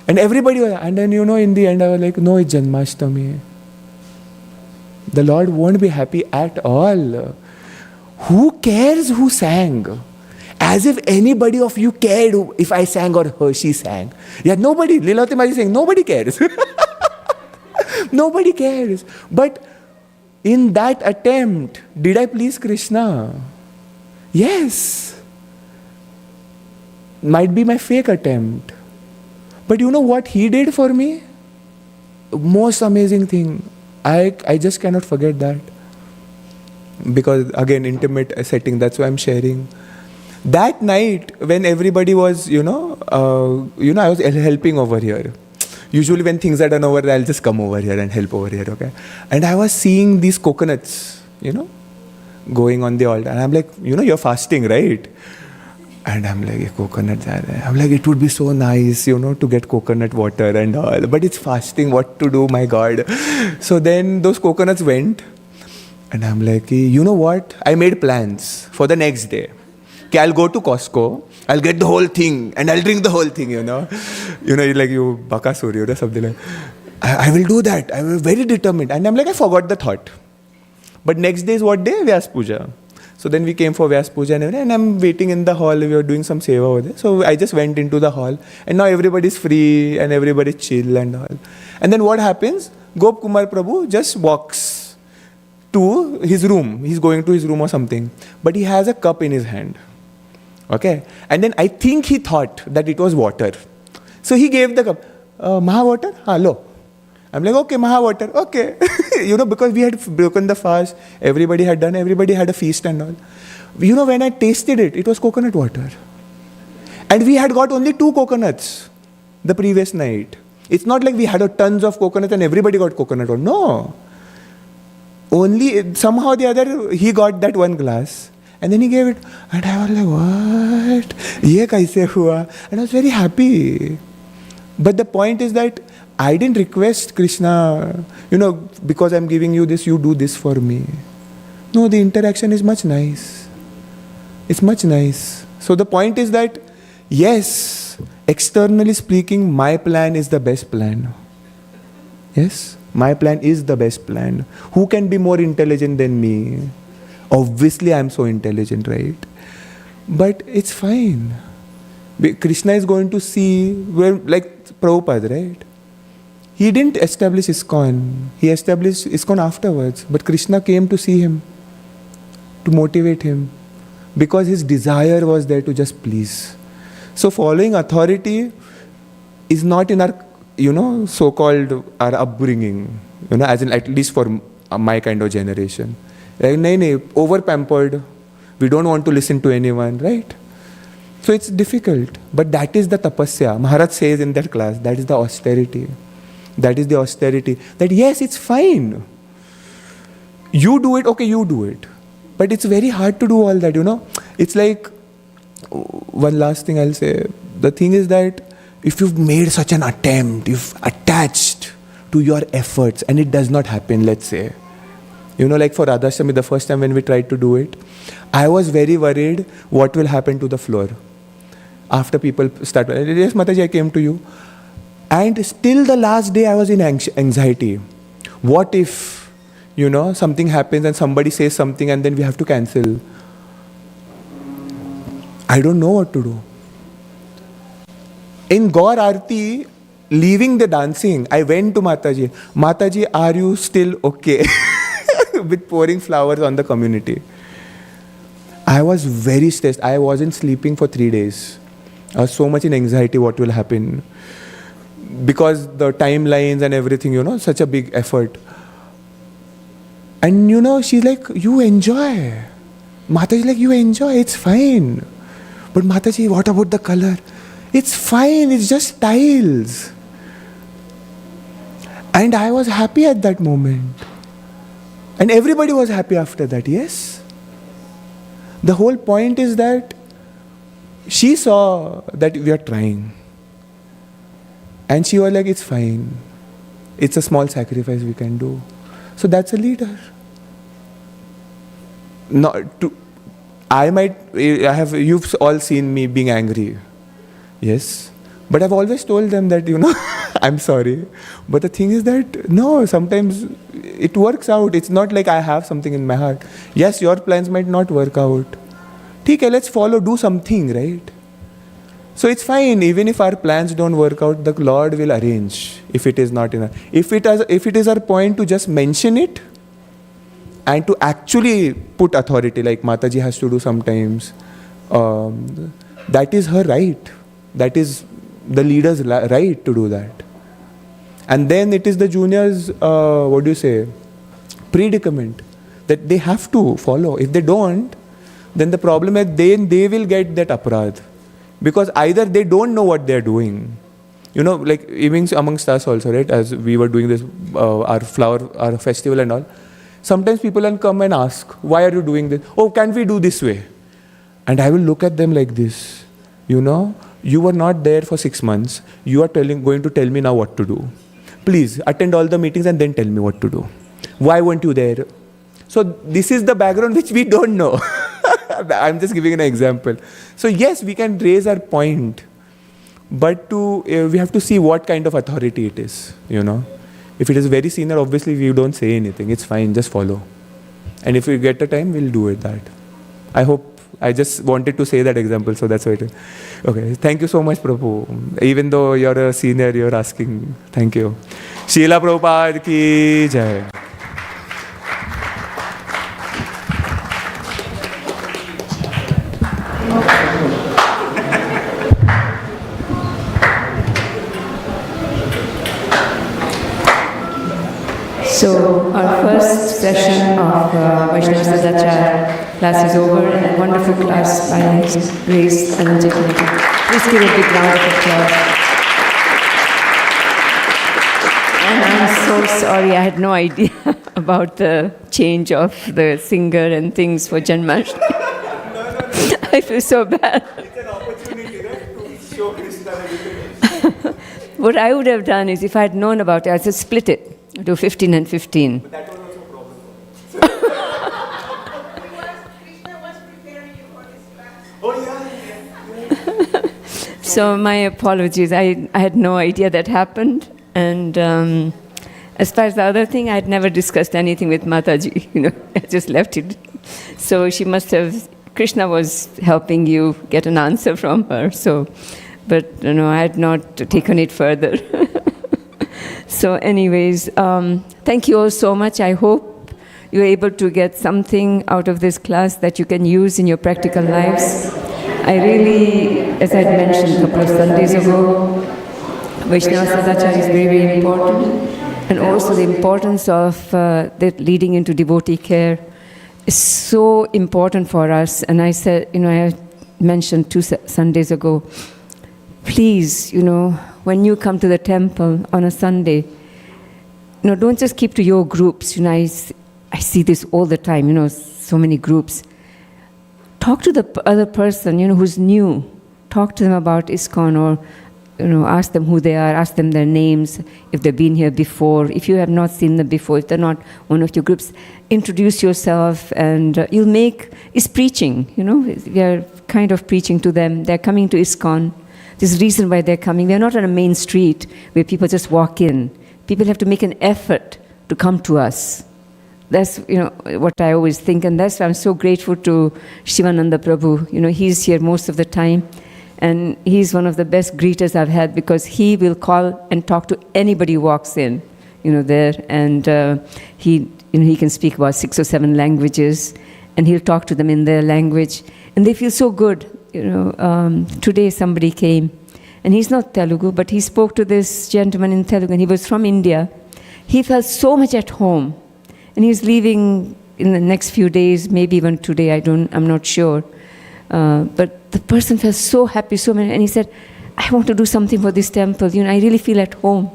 And everybody was, and then, in the end, I was like, no, it's Janmashtami. The Lord won't be happy at all. Who cares who sang? As if anybody of you cared if I sang or she sang. Yeah, nobody. Leelawati Maji is saying, nobody cares. Nobody cares. But in that attempt, did I please Krishna? Yes. Might be my fake attempt. But you know what he did for me? Most amazing thing. I just cannot forget that. Because again, intimate setting, that's why I'm sharing. That night, when everybody was, I was helping over here. Usually when things are done over there, I'll just come over here and help over here, okay? And I was seeing these coconuts, going on the altar. And I'm like, you're fasting, right? And I'm like, coconuts are there. I'm like, it would be so nice, to get coconut water and all. But it's fasting, what to do, my God. So then those coconuts went. And I'm like, you know what? I made plans for the next day. Okay, I'll go to Costco, I'll get the whole thing, and I'll drink the whole thing, like you Bakasuri or something like I will do that. I was very determined. And I'm like, I forgot the thought. But next day is what day? Vyas Puja. So then we came for Vyas Puja and I'm waiting in the hall. We were doing some seva over there. So I just went into the hall. And now everybody's free and everybody's chill and all. And then what happens? Gop Kumar Prabhu just walks to his room. He's going to his room or something. But he has a cup in his hand. Okay? And then I think he thought that it was water. So he gave the cup. Maha water? Lo. I'm like, okay, Maha water. Okay. Because we had broken the fast. Everybody had a feast and all. When I tasted it, it was coconut water. And we had got only 2 coconuts the previous night. It's not like we had tons of coconuts and everybody got coconut water. No. Only somehow the other, he got that 1 glass. And then he gave it. And I was like, what? Ye kaise hua? And I was very happy. But the point is that I didn't request Krishna, because I'm giving you this, you do this for me. No, the interaction is much nice. It's much nice. So the point is that, yes, externally speaking, my plan is the best plan. Yes, my plan is the best plan. Who can be more intelligent than me? Obviously, I'm so intelligent, right? But it's fine. Krishna is going to see, like Prabhupada, right? He didn't establish ISKCON. He established ISKCON afterwards. But Krishna came to see him, to motivate him, because his desire was there to just please. So following authority is not in our, so-called our upbringing, as in at least for my kind of generation. Over-pampered. We don't want to listen to anyone, right? So it's difficult. But that is the tapasya. Maharaj says in that class, that is the austerity. That is the austerity. That yes, it's fine. You do it, okay, you do it. But it's very hard to do all that, It's like, one last thing I'll say. The thing is that if you've made such an attempt, you've attached to your efforts and it does not happen, let's say. Like for Radhashtami, the first time when we tried to do it, I was very worried what will happen to the floor. After people start, yes, Mataji, I came to you. And still the last day I was in anxiety. What if, something happens and somebody says something and then we have to cancel? I don't know what to do. In Gaur Aarti, leaving the dancing, I went to Mataji. Mataji, are you still okay? With pouring flowers on the community. I was very stressed. I wasn't sleeping for 3 days. I was so much in anxiety what will happen. Because the timelines and everything, such a big effort. And she's like, you enjoy. Mataji like, you enjoy, it's fine. But Mataji, what about the color? It's fine, it's just tiles. And I was happy at that moment. And everybody was happy after that, yes? The whole point is that she saw that we are trying. And she was like, it's fine. It's a small sacrifice we can do. So that's a leader. You've all seen me being angry. Yes. But I've always told them that, I'm sorry. But the thing is that, no, sometimes it works out. It's not like I have something in my heart. Yes, your plans might not work out. Okay, let's follow, do something, right? So it's fine, even if our plans don't work out, the Lord will arrange if it is not enough. If it is our point to just mention it and to actually put authority, like Mataji has to do sometimes, that is her right. That is the leader's right to do that. And then it is the juniors, predicament, that they have to follow. If they don't, then the problem is they will get that aparadh. Because either they don't know what they're doing. Like even amongst us also, right? As we were doing this, our festival and all, sometimes people will come and ask, why are you doing this? Oh, can we do this way? And I will look at them like this, you were not there for 6 months. You are going to tell me now what to do. Please attend all the meetings and then tell me what to do. Why weren't you there? So this is the background which we don't know. I'm just giving an example. So yes, we can raise our point, but we have to see what kind of authority it is, If it is very senior, obviously we don't say anything. It's fine, just follow. And if we get the time, we'll do it that. I just wanted to say that example, so that's why it is. Okay, thank you so much, Prabhu. Even though you're a senior, you're asking. Thank you. Srila Prabhupada ki jai. So our first session of Vaishnava Sadachar class is over, and a wonderful class by Grace and Chaitanya. Please give a big round of applause. And I'm so sorry, I had no idea about the change of the singer and things for Janmashtami. I feel so bad. It's an opportunity, right, to show Krishna. What I would have done is, if I had known about it, I'd just split it. Do 15 and 15. But that was also a problem for Krishna was preparing you for this class. Oh yeah. So my apologies. I had no idea that happened. And as far as the other thing, I had never discussed anything with Mataji. I just left it. So she must have, Krishna was helping you get an answer from her. So, but I had not taken it further. So anyways, thank you all so much. I hope you're able to get something out of this class that you can use in your practical lives. I really, as I had mentioned a couple of Sundays ago, Vaishnava Sadachar is very, very important. And also the importance of that leading into devotee care is so important for us. And I said, I mentioned 2 Sundays ago, please, when you come to the temple on a Sunday, don't just keep to your groups. I see this all the time, so many groups. Talk to the other person, who's new. Talk to them about ISKCON, or, ask them who they are, ask them their names, if they've been here before. If you have not seen them before, if they're not one of your groups, introduce yourself, and it's preaching, we are kind of preaching to them. They're coming to ISKCON. There's a reason why they're coming. They're not on a main street where people just walk in. People have to make an effort to come to us. That's what I always think, and that's why I'm so grateful to Shivananda Prabhu. He's here most of the time, and he's one of the best greeters I've had, because he will call and talk to anybody who walks in, there, and he can speak about 6 or 7 languages, and he'll talk to them in their language, and they feel so good. Today somebody came, and he's not Telugu, but he spoke to this gentleman in Telugu, and he was from India. He felt so much at home, and he's leaving in the next few days, maybe even today. I'm not sure. But the person felt so happy, and he said, "I want to do something for this temple. I really feel at home."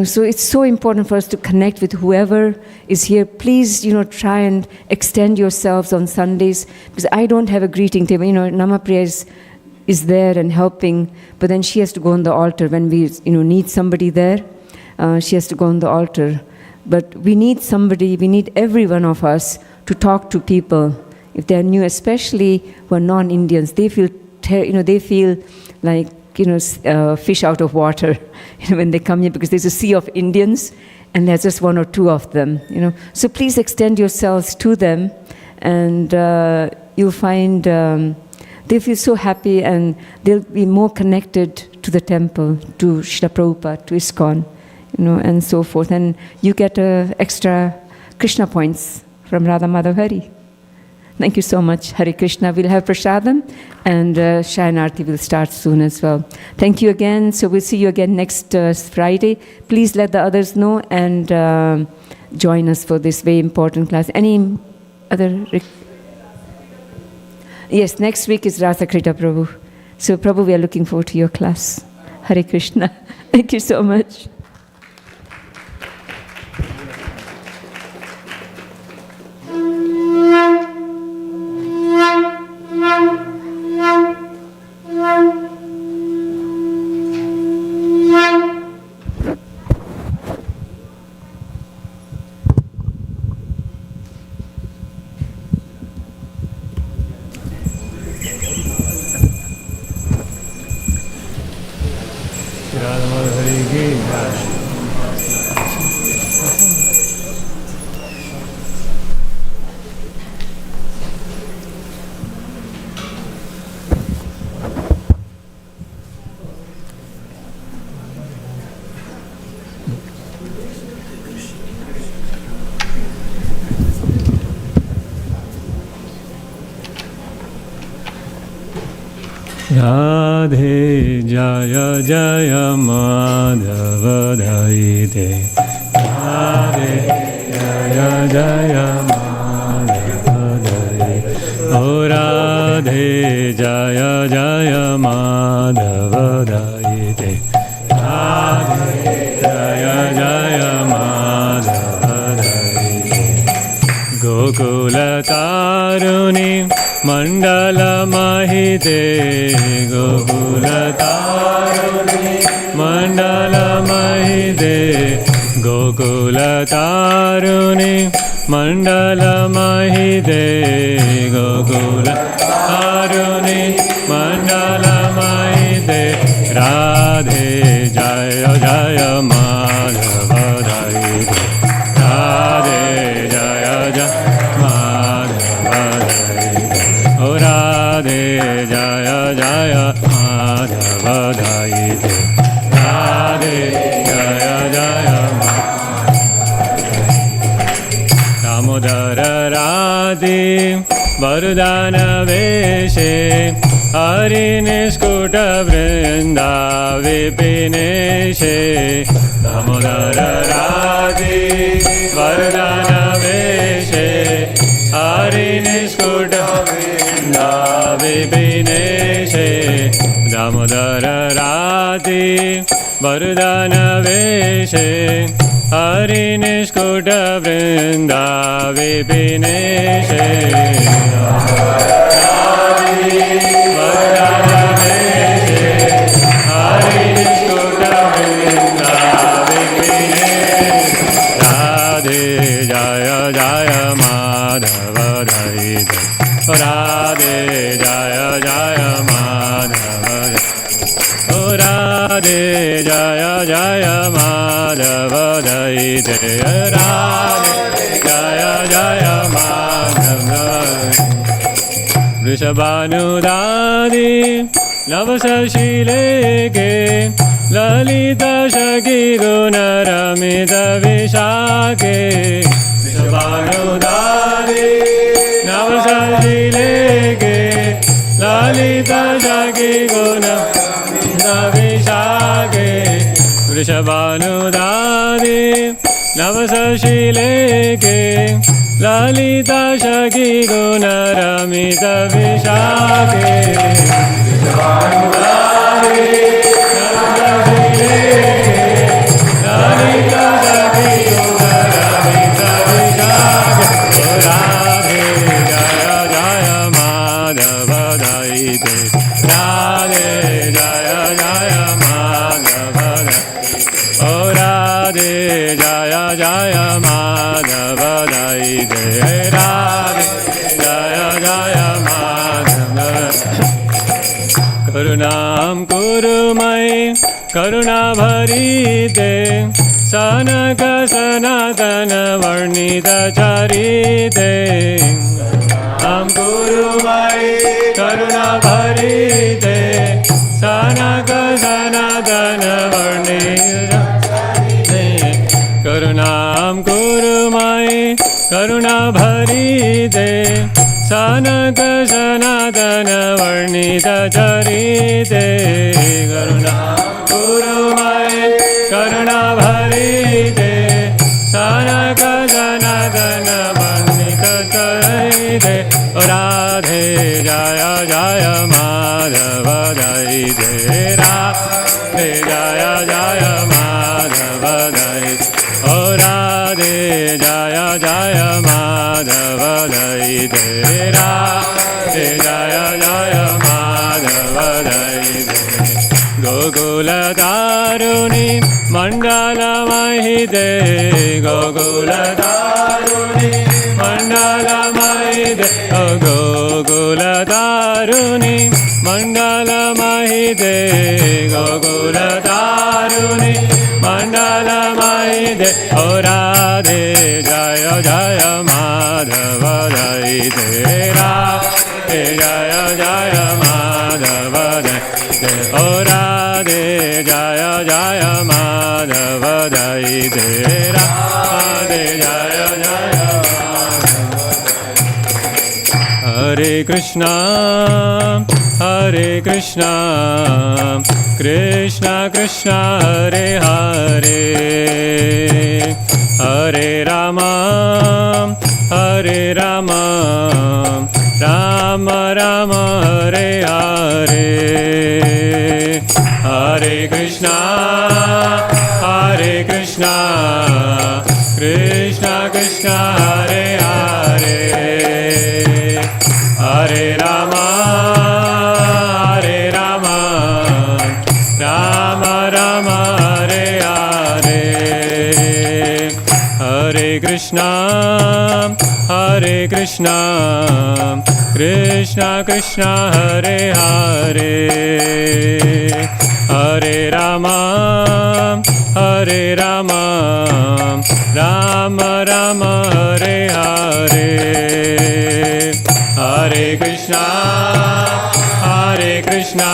So it's so important for us to connect with whoever is here. Please, try and extend yourselves on Sundays, because I don't have a greeting table. Namapriya is there and helping, but then she has to go on the altar when we, need somebody there. She has to go on the altar. But we need somebody, we need every one of us to talk to people. If they're new, especially who are non-Indians, they feel, like, fish out of water, when they come here, because there's a sea of Indians and there's just one or two of them, So please extend yourselves to them, and you'll find they feel so happy, and they'll be more connected to the temple, to Srila Prabhupada, to ISKCON, and so forth. And you get extra Krishna points from Radha Madhav Hari. Thank you so much. Hare Krishna. We'll have prasadam, and Shayanarti will start soon as well. Thank you again. So we'll see you again next Friday. Please let the others know and join us for this very important class. Any other? Yes, next week is Rasakrita Prabhu. So Prabhu, we are looking forward to your class. Hare Krishna. Thank you so much. Radhe Jaya Jaya Madhava Daite Radhe Jaya Jaya Madhava Daite O Radhe Jaya Jaya Madhava Daite Radhe Jaya Jaya Madhava Daite Gokula Taruni Mandala Mahite Gokula Taruni Mandala Mahite Gokula Taruni Mandala Mahite Gokula Taruni Mandala Mahite Radhe Jaya Jaya Madhava Daite Radhe Jaya Jaya Radhe Jaya Jaya Madhava Daite Radhe Jaya Jaya Damodara Radhe Vardhana Veshe Hari Niskuta Vrinda Vipineshe Damodara Radhe Vardhana Veshe Hari Niskuta Vipineshe Damodara Radhe Vardhana Veshe Hari Niskuta Vrinda Vipineshe Vardhana Veshe Hari Niskuta Vrinda Vipineshe Radhe Jaya Jaya Madhava Daite Radhe Jaya Jaya Madhava Radhe Jaya Jaya Madhava Daite Radhe Jaya Jaya Madhava Vrishabhanudadi Navasashileke Lalita Shaki Gunaramita Vishake Vrishabhanudadi Navasashileke Lalita Shaki Gunaramita Vishake Vrishabhanudadi नवसशीलेके Lalita शखी गुणरमित विशाखे Lalita शखी गुणरमित विशाखे Radhe जय जय माधव दयिते राधे जय जय माधव ओ राधे जय जय माधव दयिते राधे जय जय माधव करुणां कुरु मयि करुणा भरिते सनक सनातन वर्णित चरिते करुणां कुरु मयि करुणा भरिते सनक सनातन वर्णित करुणां कुरु मयि करुणा भरिते सनक सनातन वर्णित चरिते करुणां कुरु मयि करुणा भरिते सनक सनातन वर्णित चरिते राधे जय जय माधव दयिते राधे जय जय माधव दयिते ओ राधे जय जय माधव दयिते राधे जय जय माधव दयिते गोकुल तारुणी मण्डलमहिते गोकुल तारुणी मण्डलमहिते गोकुल तारुणी मण्डलमहिते गोकुल तारुणी मण्डलमहिते ओ राधे जय जय माधव दयिते राधे जय जय माधव दयिते ओ राधे जय जय माधव दयिते राधे जय जय हरे Krishna Krishna Krishna Hare Hare Hare Ram Ram Ram Hare Hare Hare Krishna Krishna Krishna Hare Hare Hare Ram Ram Ram Hare Hare Hare Krishna Krishna Krishna Hare Hare Hare Ram Ram Ram Hare Hare Hare Krishna Krishna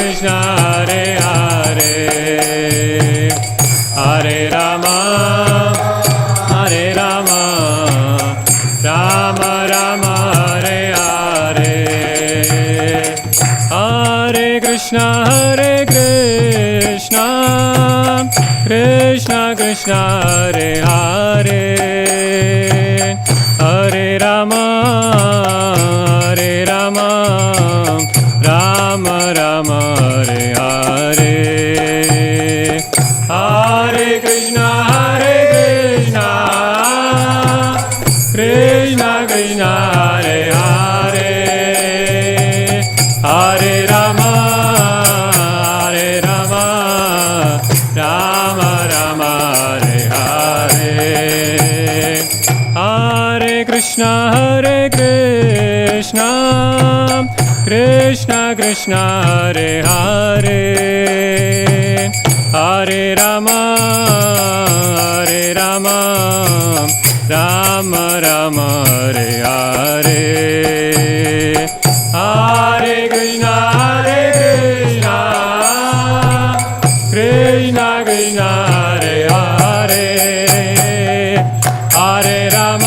Krishna Hare Hare Hare Ram Ram Ram Hare Hare Hare Krishna Krishna Hare Hare Hare Ram Ram Ram Hare Hare Hare Krishna Krishna Hare Hare Hare Ram Ram Ram Hare Hare Hare Krishna Krishna Hare Hare Hare Ram Ram Ram Hare Hare Hare Krishna Krishna Hare Hare Hare Ram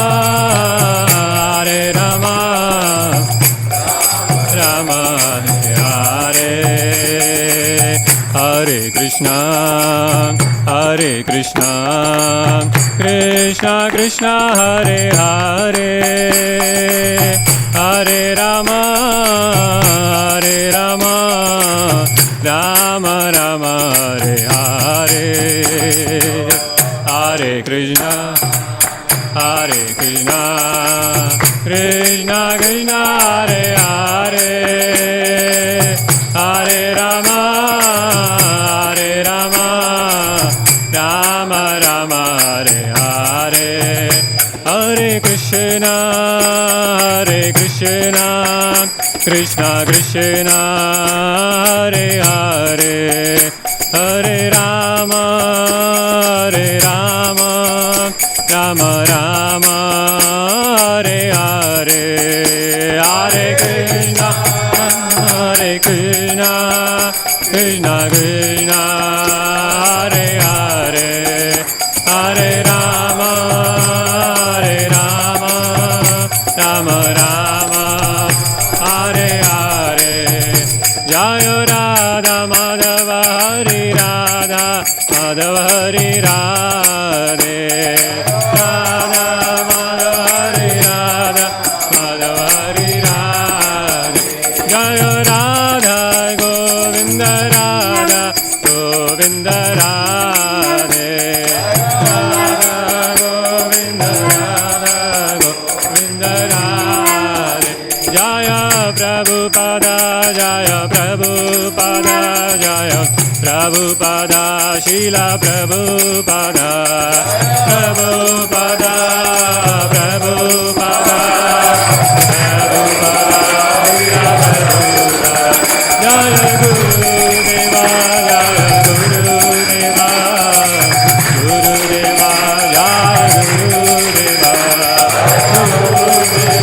Ram Hare Hare Hare Krishna, Krishna Krishna, Hare Hare, Hare Rama, Rama Rama, Hare Hare, Hare Krishna, Krishna Krishna, Hare Hare, Hare Rama, Rama Rama, Hare Hare, Hare Krishna, Krishna Krishna, Hare Hare, Hare Rama, Rama Rama, Hare Hare, Hare Krishna, Krishna Krishna, Hare Hare, Hare Rama, Rama Rama, Hare Hare, Jaya Radha Madhava, Hare Radha Madhava, Hare Radhe, Radha Madhava, Hare Radha Madhava, Hare Radhe, Jaya Radha Govinda, Radha Govinda Radhe, Radha Govinda, Radha Govinda Radhe, Jaya Prabhupada, Jaya Prabhupada, Jaya Prabhupada, Srila Prabhupada, Prabhupada, Prabhupada, Prabhupada, Srila Prabhupada, Jaya Gurudeva, Jaya Gurudeva, Gurudeva, Jaya Gurudeva, Gurudeva,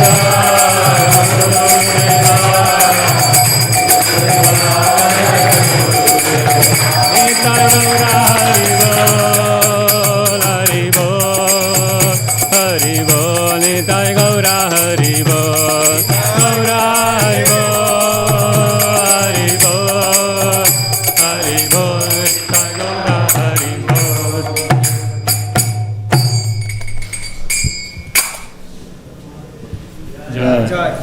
Nitai Gaura Hari Bol, Hari Bol, Hari Bol, Nitai Gaura Hari Bol, Gaura Hari Bol, Hari Bol, Hari Bol, Nitai Gaura Hari Bol. Jai.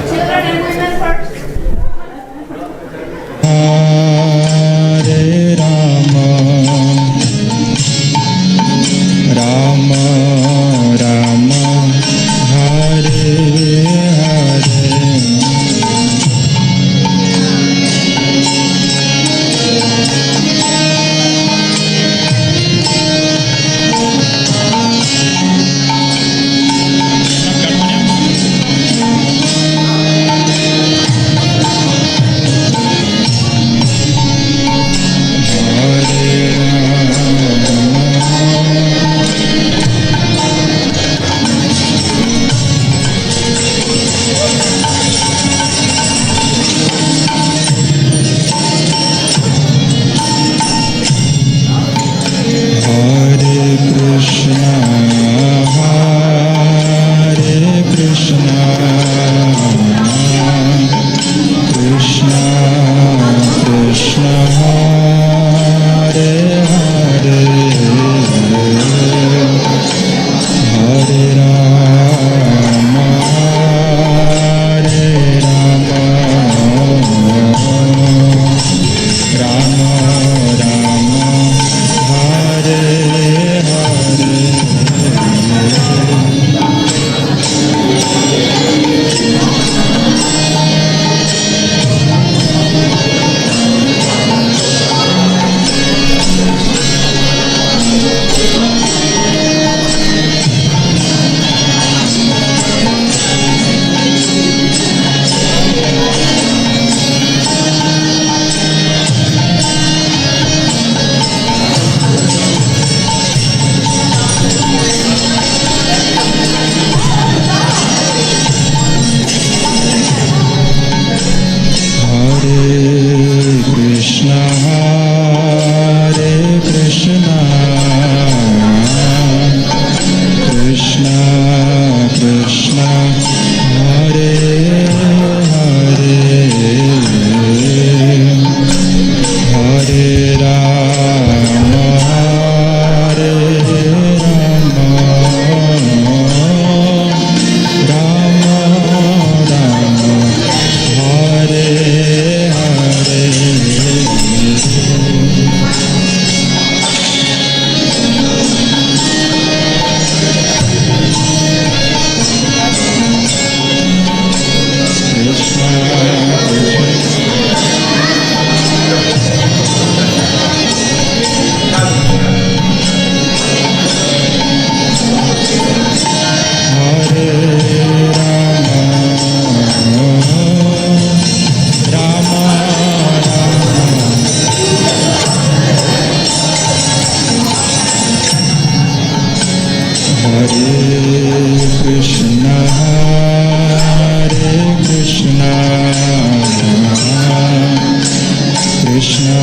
Children and women first. Hare Rama, Rama Rama, Hare Hare. Krishna Krishna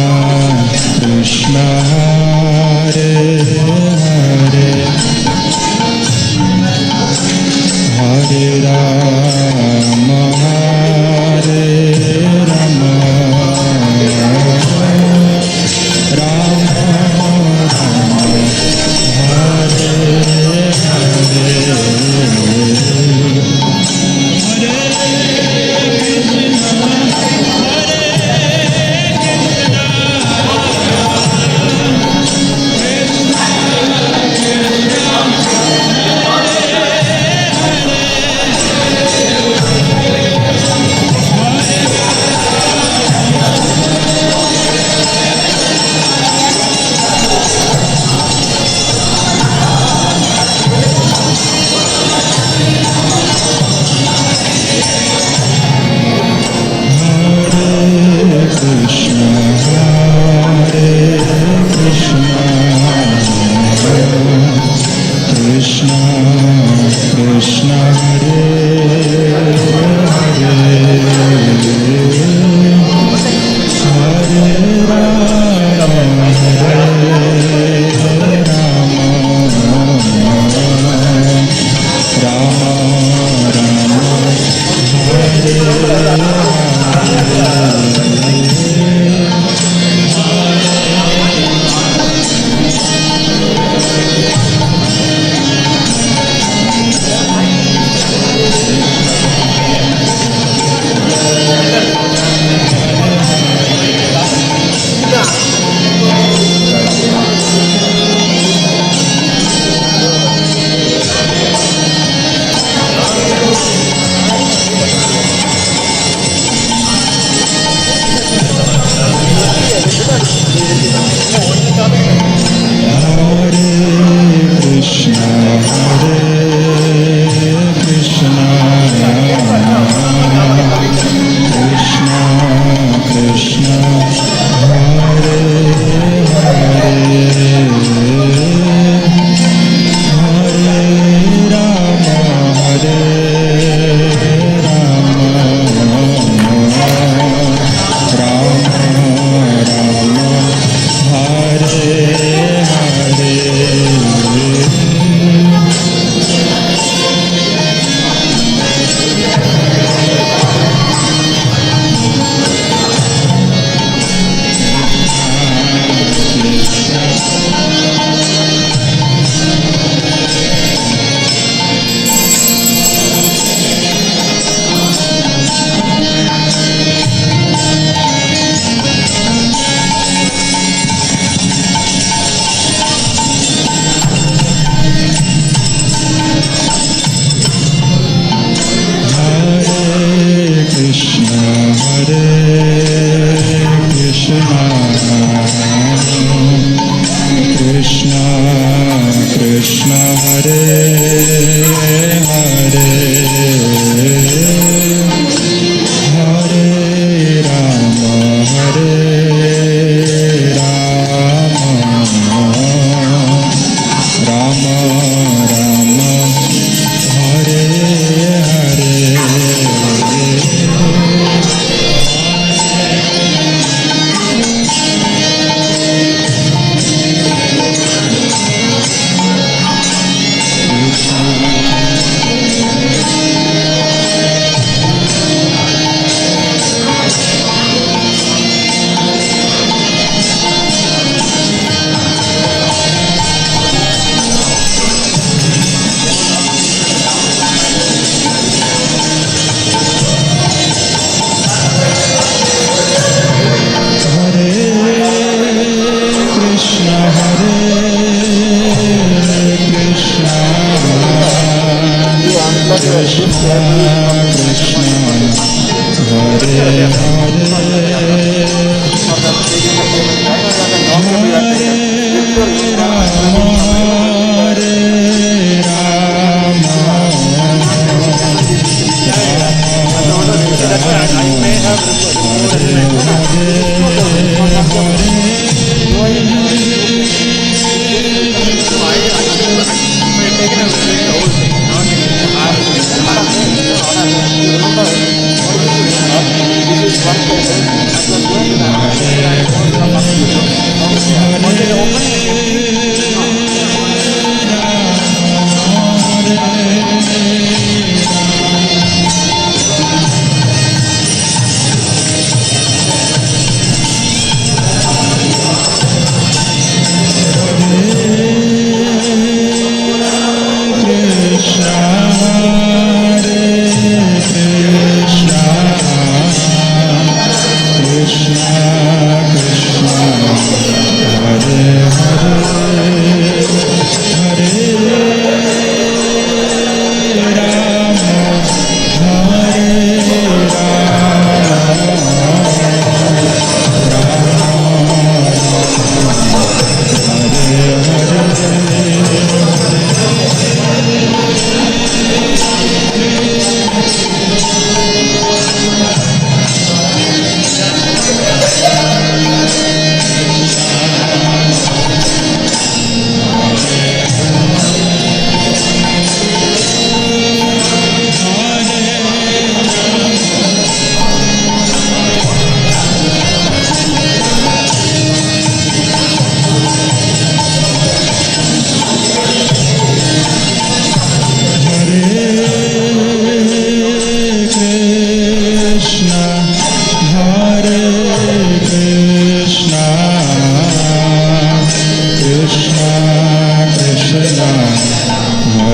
Krishna Hare Hare Hare Rama Hare Rama Rama Rama Hare Krishna Krishna Hare Hare Hare Rama Rama Rama Hare Hare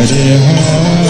Hare